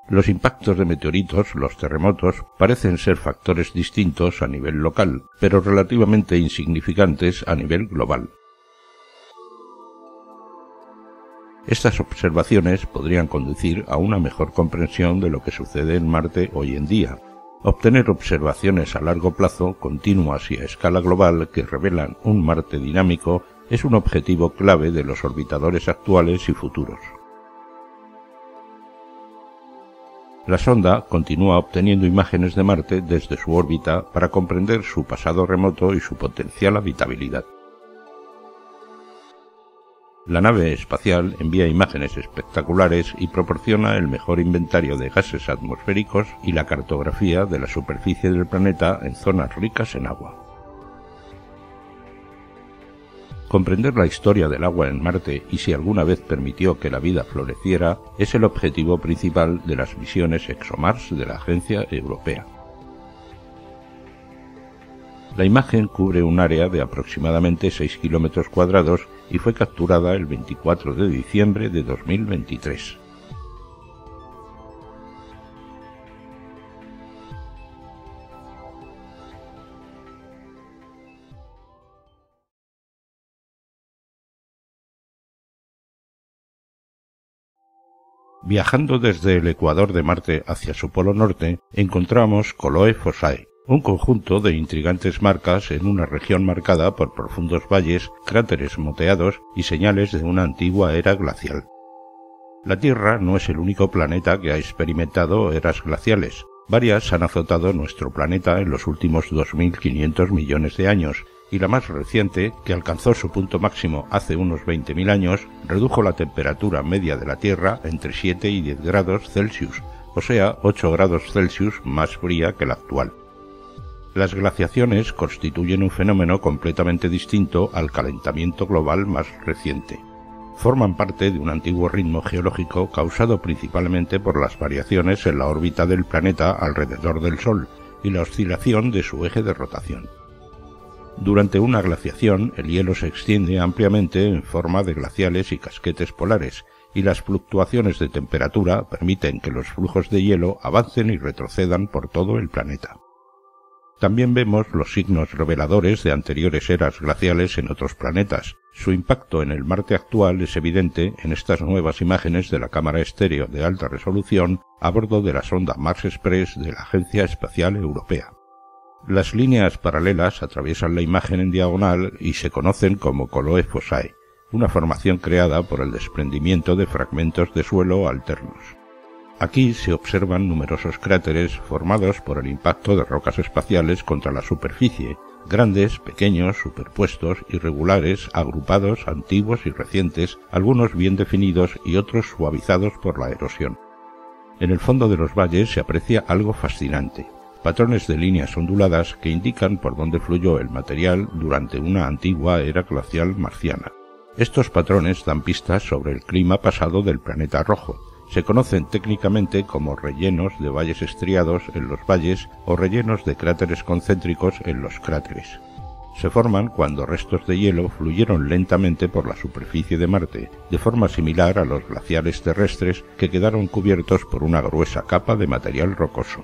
Los impactos de meteoritos, los terremotos, parecen ser factores distintos a nivel local, pero relativamente insignificantes a nivel global. Estas observaciones podrían conducir a una mejor comprensión de lo que sucede en Marte hoy en día. Obtener observaciones a largo plazo, continuas y a escala global que revelan un Marte dinámico es un objetivo clave de los orbitadores actuales y futuros. La sonda continúa obteniendo imágenes de Marte desde su órbita para comprender su pasado remoto y su potencial habitabilidad. La nave espacial envía imágenes espectaculares y proporciona el mejor inventario de gases atmosféricos y la cartografía de la superficie del planeta en zonas ricas en agua. Comprender la historia del agua en Marte y si alguna vez permitió que la vida floreciera es el objetivo principal de las misiones ExoMars de la Agencia Europea. La imagen cubre un área de aproximadamente 6 kilómetros cuadrados y fue capturada el 24 de diciembre de 2023. Viajando desde el ecuador de Marte hacia su polo norte, encontramos Coloe Fossae, un conjunto de intrigantes marcas en una región marcada por profundos valles, cráteres moteados y señales de una antigua era glacial. La Tierra no es el único planeta que ha experimentado eras glaciales. Varias han azotado nuestro planeta en los últimos 2.500 millones de años, y la más reciente, que alcanzó su punto máximo hace unos 20.000 años, redujo la temperatura media de la Tierra entre 7 y 10 grados Celsius, o sea, 8 grados Celsius más fría que la actual. Las glaciaciones constituyen un fenómeno completamente distinto al calentamiento global más reciente. Forman parte de un antiguo ritmo geológico causado principalmente por las variaciones en la órbita del planeta alrededor del Sol y la oscilación de su eje de rotación. Durante una glaciación, el hielo se extiende ampliamente en forma de glaciales y casquetes polares, y las fluctuaciones de temperatura permiten que los flujos de hielo avancen y retrocedan por todo el planeta. También vemos los signos reveladores de anteriores eras glaciales en otros planetas. Su impacto en el Marte actual es evidente en estas nuevas imágenes de la cámara estéreo de alta resolución a bordo de la sonda Mars Express de la Agencia Espacial Europea. Las líneas paralelas atraviesan la imagen en diagonal y se conocen como Coloe Fossae, una formación creada por el desprendimiento de fragmentos de suelo alternos. Aquí se observan numerosos cráteres formados por el impacto de rocas espaciales contra la superficie, grandes, pequeños, superpuestos, irregulares, agrupados, antiguos y recientes, algunos bien definidos y otros suavizados por la erosión. En el fondo de los valles se aprecia algo fascinante: patrones de líneas onduladas que indican por dónde fluyó el material durante una antigua era glacial marciana. Estos patrones dan pistas sobre el clima pasado del planeta rojo. Se conocen técnicamente como rellenos de valles estriados en los valles o rellenos de cráteres concéntricos en los cráteres. Se forman cuando restos de hielo fluyeron lentamente por la superficie de Marte, de forma similar a los glaciares terrestres que quedaron cubiertos por una gruesa capa de material rocoso.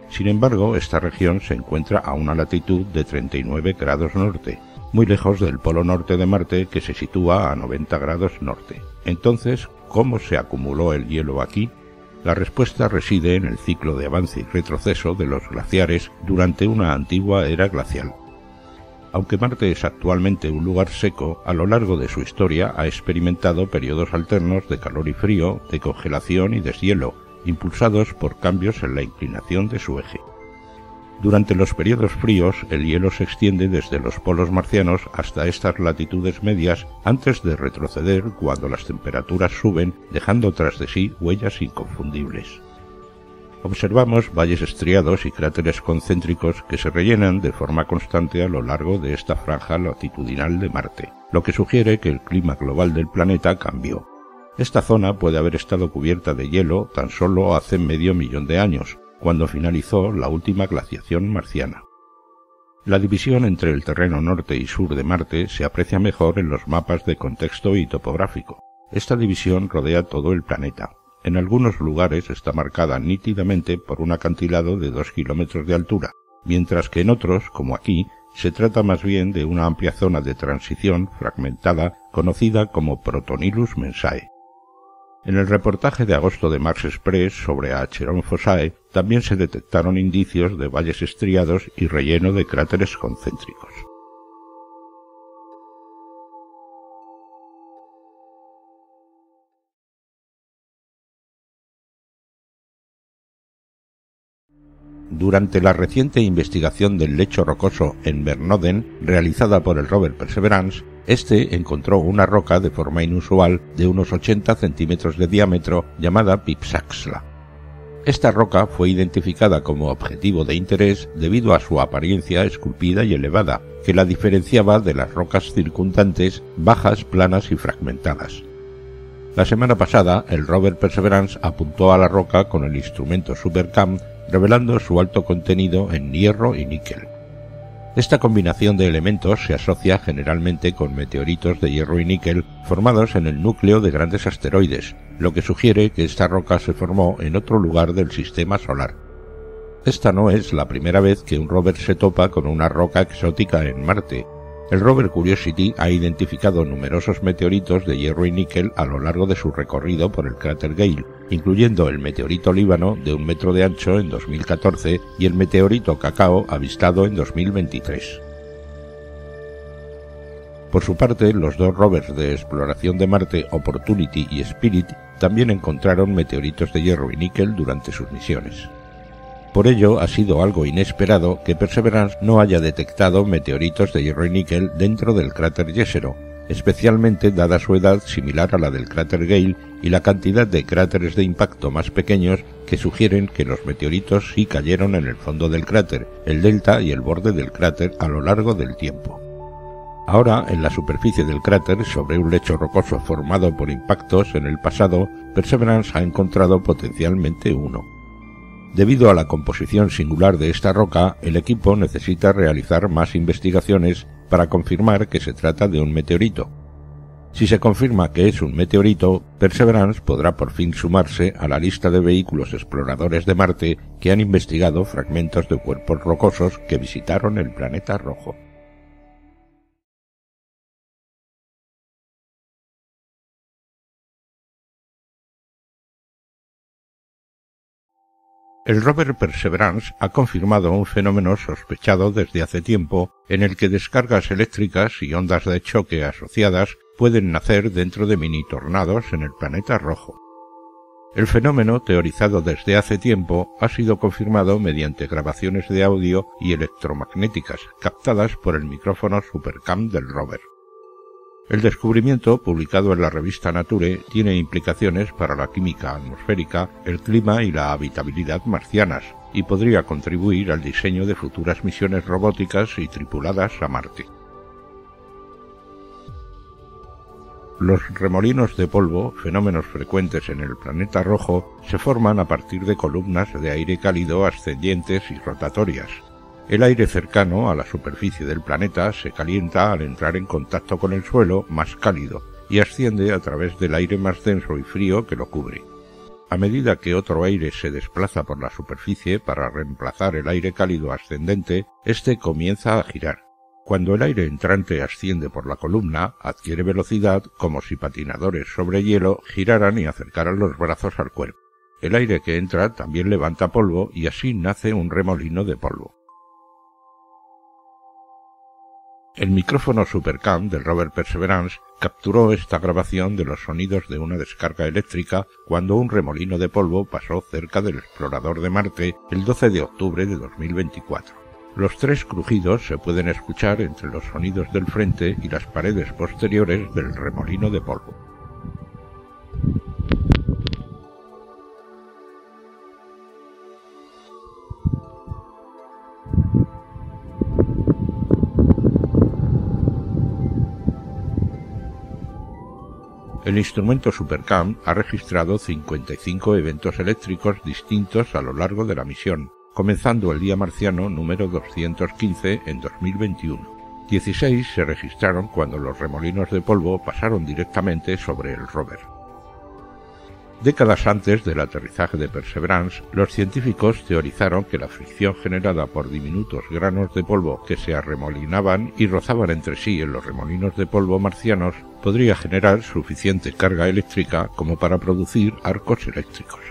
Sin embargo, esta región se encuentra a una latitud de 39 grados norte, muy lejos del polo norte de Marte, que se sitúa a 90 grados norte. Entonces, ¿cómo se acumuló el hielo aquí? La respuesta reside en el ciclo de avance y retroceso de los glaciares durante una antigua era glacial. Aunque Marte es actualmente un lugar seco, a lo largo de su historia ha experimentado periodos alternos de calor y frío, de congelación y deshielo, impulsados por cambios en la inclinación de su eje. Durante los periodos fríos, el hielo se extiende desde los polos marcianos hasta estas latitudes medias antes de retroceder cuando las temperaturas suben, dejando tras de sí huellas inconfundibles. Observamos valles estriados y cráteres concéntricos que se rellenan de forma constante a lo largo de esta franja latitudinal de Marte, lo que sugiere que el clima global del planeta cambió. Esta zona puede haber estado cubierta de hielo tan solo hace medio millón de años, cuando finalizó la última glaciación marciana. La división entre el terreno norte y sur de Marte se aprecia mejor en los mapas de contexto y topográfico. Esta división rodea todo el planeta. En algunos lugares está marcada nítidamente por un acantilado de 2 kilómetros de altura, mientras que en otros, como aquí, se trata más bien de una amplia zona de transición fragmentada conocida como Protonilus Mensae. En el reportaje de agosto de Mars Express sobre Acheron Phosae también se detectaron indicios de valles estriados y relleno de cráteres concéntricos. Durante la reciente investigación del lecho rocoso en Vernoden, realizada por el rover Perseverance, este encontró una roca de forma inusual de unos 80 centímetros de diámetro llamada Pipsaxla. Esta roca fue identificada como objetivo de interés debido a su apariencia esculpida y elevada, que la diferenciaba de las rocas circundantes, bajas, planas y fragmentadas. La semana pasada, el rover Perseverance apuntó a la roca con el instrumento SuperCam, revelando su alto contenido en hierro y níquel. Esta combinación de elementos se asocia generalmente con meteoritos de hierro y níquel formados en el núcleo de grandes asteroides, lo que sugiere que esta roca se formó en otro lugar del sistema solar. Esta no es la primera vez que un rover se topa con una roca exótica en Marte. El rover Curiosity ha identificado numerosos meteoritos de hierro y níquel a lo largo de su recorrido por el cráter Gale, incluyendo el meteorito Líbano de 1 metro de ancho en 2014 y el meteorito Cacao avistado en 2023. Por su parte, los dos rovers de exploración de Marte, Opportunity y Spirit, también encontraron meteoritos de hierro y níquel durante sus misiones. Por ello, ha sido algo inesperado que Perseverance no haya detectado meteoritos de hierro y níquel dentro del cráter Jezero, especialmente dada su edad similar a la del cráter Gale y la cantidad de cráteres de impacto más pequeños que sugieren que los meteoritos sí cayeron en el fondo del cráter, el delta y el borde del cráter a lo largo del tiempo. Ahora, en la superficie del cráter, sobre un lecho rocoso formado por impactos en el pasado, Perseverance ha encontrado potencialmente uno. Debido a la composición singular de esta roca, el equipo necesita realizar más investigaciones para confirmar que se trata de un meteorito. Si se confirma que es un meteorito, Perseverance podrá por fin sumarse a la lista de vehículos exploradores de Marte que han investigado fragmentos de cuerpos rocosos que visitaron el planeta rojo. El rover Perseverance ha confirmado un fenómeno sospechado desde hace tiempo en el que descargas eléctricas y ondas de choque asociadas pueden nacer dentro de mini tornados en el planeta rojo. El fenómeno, teorizado desde hace tiempo, ha sido confirmado mediante grabaciones de audio y electromagnéticas captadas por el micrófono SuperCam del rover. El descubrimiento, publicado en la revista Nature, tiene implicaciones para la química atmosférica, el clima y la habitabilidad marcianas, y podría contribuir al diseño de futuras misiones robóticas y tripuladas a Marte. Los remolinos de polvo, fenómenos frecuentes en el planeta rojo, se forman a partir de columnas de aire cálido ascendientes y rotatorias. El aire cercano a la superficie del planeta se calienta al entrar en contacto con el suelo más cálido y asciende a través del aire más denso y frío que lo cubre. A medida que otro aire se desplaza por la superficie para reemplazar el aire cálido ascendente, este comienza a girar. Cuando el aire entrante asciende por la columna, adquiere velocidad como si patinadores sobre hielo giraran y acercaran los brazos al cuerpo. El aire que entra también levanta polvo y así nace un remolino de polvo. El micrófono SuperCam del rover Perseverance capturó esta grabación de los sonidos de una descarga eléctrica cuando un remolino de polvo pasó cerca del explorador de Marte el 12 de octubre de 2024. Los tres crujidos se pueden escuchar entre los sonidos del frente y las paredes posteriores del remolino de polvo. El instrumento SuperCam ha registrado 55 eventos eléctricos distintos a lo largo de la misión, comenzando el día marciano número 215 en 2021. 16 se registraron cuando los remolinos de polvo pasaron directamente sobre el rover. Décadas antes del aterrizaje de Perseverance, los científicos teorizaron que la fricción generada por diminutos granos de polvo que se arremolinaban y rozaban entre sí en los remolinos de polvo marcianos podría generar suficiente carga eléctrica como para producir arcos eléctricos.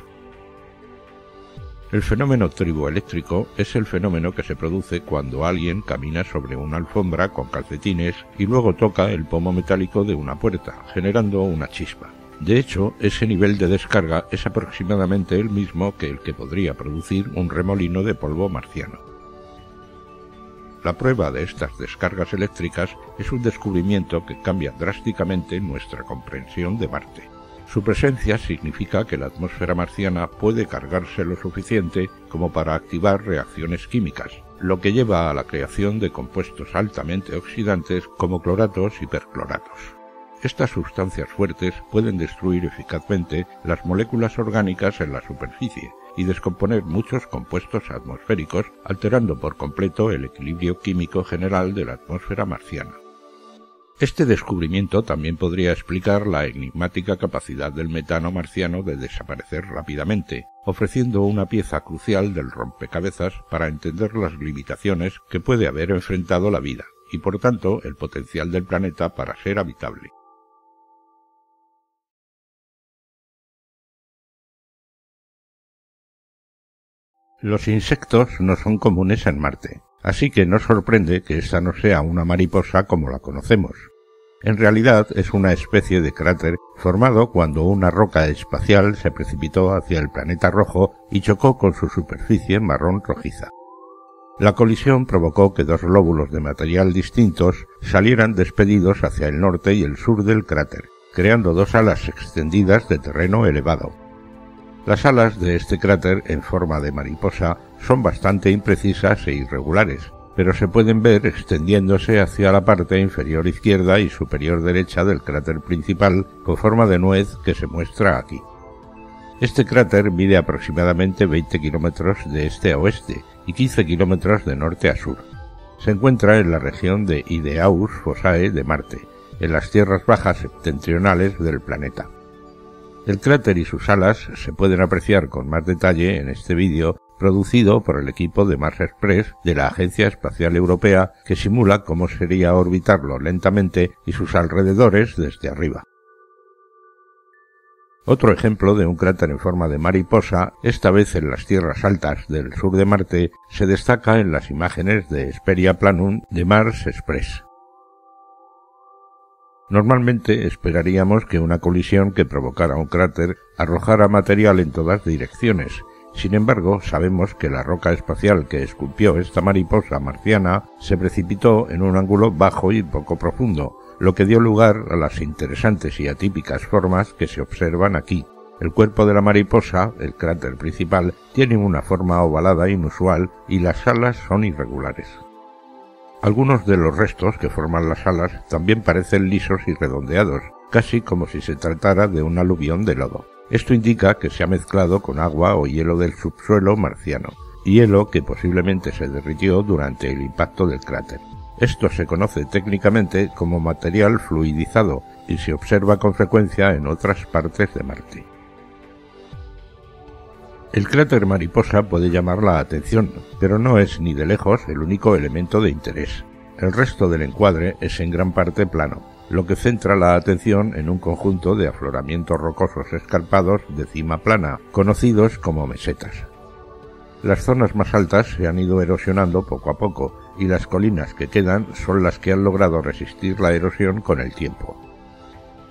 El fenómeno triboeléctrico es el fenómeno que se produce cuando alguien camina sobre una alfombra con calcetines y luego toca el pomo metálico de una puerta, generando una chispa. De hecho, ese nivel de descarga es aproximadamente el mismo que el que podría producir un remolino de polvo marciano. La prueba de estas descargas eléctricas es un descubrimiento que cambia drásticamente nuestra comprensión de Marte. Su presencia significa que la atmósfera marciana puede cargarse lo suficiente como para activar reacciones químicas, lo que lleva a la creación de compuestos altamente oxidantes como cloratos y percloratos. Estas sustancias fuertes pueden destruir eficazmente las moléculas orgánicas en la superficie y descomponer muchos compuestos atmosféricos, alterando por completo el equilibrio químico general de la atmósfera marciana. Este descubrimiento también podría explicar la enigmática capacidad del metano marciano de desaparecer rápidamente, ofreciendo una pieza crucial del rompecabezas para entender las limitaciones que puede haber enfrentado la vida, y por tanto el potencial del planeta para ser habitable. Los insectos no son comunes en Marte, así que no sorprende que esta no sea una mariposa como la conocemos. En realidad es una especie de cráter formado cuando una roca espacial se precipitó hacia el planeta rojo y chocó con su superficie marrón rojiza. La colisión provocó que dos lóbulos de material distintos salieran despedidos hacia el norte y el sur del cráter, creando dos alas extendidas de terreno elevado. Las alas de este cráter en forma de mariposa son bastante imprecisas e irregulares, pero se pueden ver extendiéndose hacia la parte inferior izquierda y superior derecha del cráter principal con forma de nuez que se muestra aquí. Este cráter mide aproximadamente 20 kilómetros de este a oeste y 15 kilómetros de norte a sur. Se encuentra en la región de Idaeus Fossae de Marte, en las tierras bajas septentrionales del planeta. El cráter y sus alas se pueden apreciar con más detalle en este vídeo producido por el equipo de Mars Express de la Agencia Espacial Europea que simula cómo sería orbitarlo lentamente y sus alrededores desde arriba. Otro ejemplo de un cráter en forma de mariposa, esta vez en las tierras altas del sur de Marte, se destaca en las imágenes de Hesperia Planum de Mars Express. Normalmente esperaríamos que una colisión que provocara un cráter arrojara material en todas direcciones. Sin embargo, sabemos que la roca espacial que esculpió esta mariposa marciana se precipitó en un ángulo bajo y poco profundo, lo que dio lugar a las interesantes y atípicas formas que se observan aquí. El cuerpo de la mariposa, el cráter principal, tiene una forma ovalada inusual y las alas son irregulares. Algunos de los restos que forman las alas también parecen lisos y redondeados, casi como si se tratara de un aluvión de lodo. Esto indica que se ha mezclado con agua o hielo del subsuelo marciano, hielo que posiblemente se derritió durante el impacto del cráter. Esto se conoce técnicamente como material fluidizado y se observa con frecuencia en otras partes de Marte. El cráter mariposa puede llamar la atención, pero no es ni de lejos el único elemento de interés. El resto del encuadre es en gran parte plano, lo que centra la atención en un conjunto de afloramientos rocosos escarpados de cima plana, conocidos como mesetas. Las zonas más altas se han ido erosionando poco a poco, y las colinas que quedan son las que han logrado resistir la erosión con el tiempo.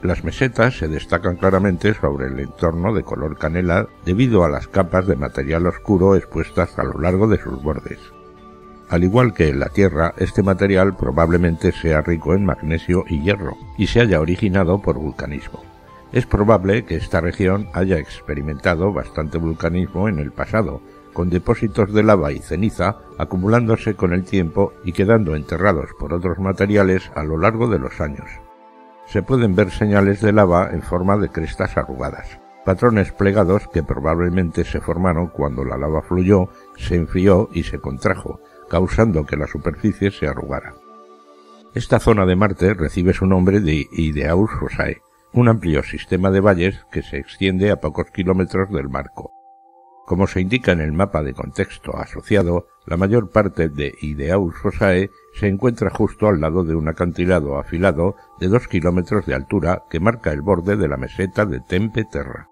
Las mesetas se destacan claramente sobre el entorno de color canela debido a las capas de material oscuro expuestas a lo largo de sus bordes. Al igual que en la Tierra, este material probablemente sea rico en magnesio y hierro, y se haya originado por vulcanismo. Es probable que esta región haya experimentado bastante vulcanismo en el pasado, con depósitos de lava y ceniza acumulándose con el tiempo y quedando enterrados por otros materiales a lo largo de los años. Se pueden ver señales de lava en forma de crestas arrugadas, patrones plegados que probablemente se formaron cuando la lava fluyó, se enfrió y se contrajo, causando que la superficie se arrugara. Esta zona de Marte recibe su nombre de Idaeus Fossae, un amplio sistema de valles que se extiende a pocos kilómetros del marco. Como se indica en el mapa de contexto asociado, la mayor parte de Idaeus Fossae se encuentra justo al lado de un acantilado afilado de 2 kilómetros de altura que marca el borde de la meseta de Tempe Terra.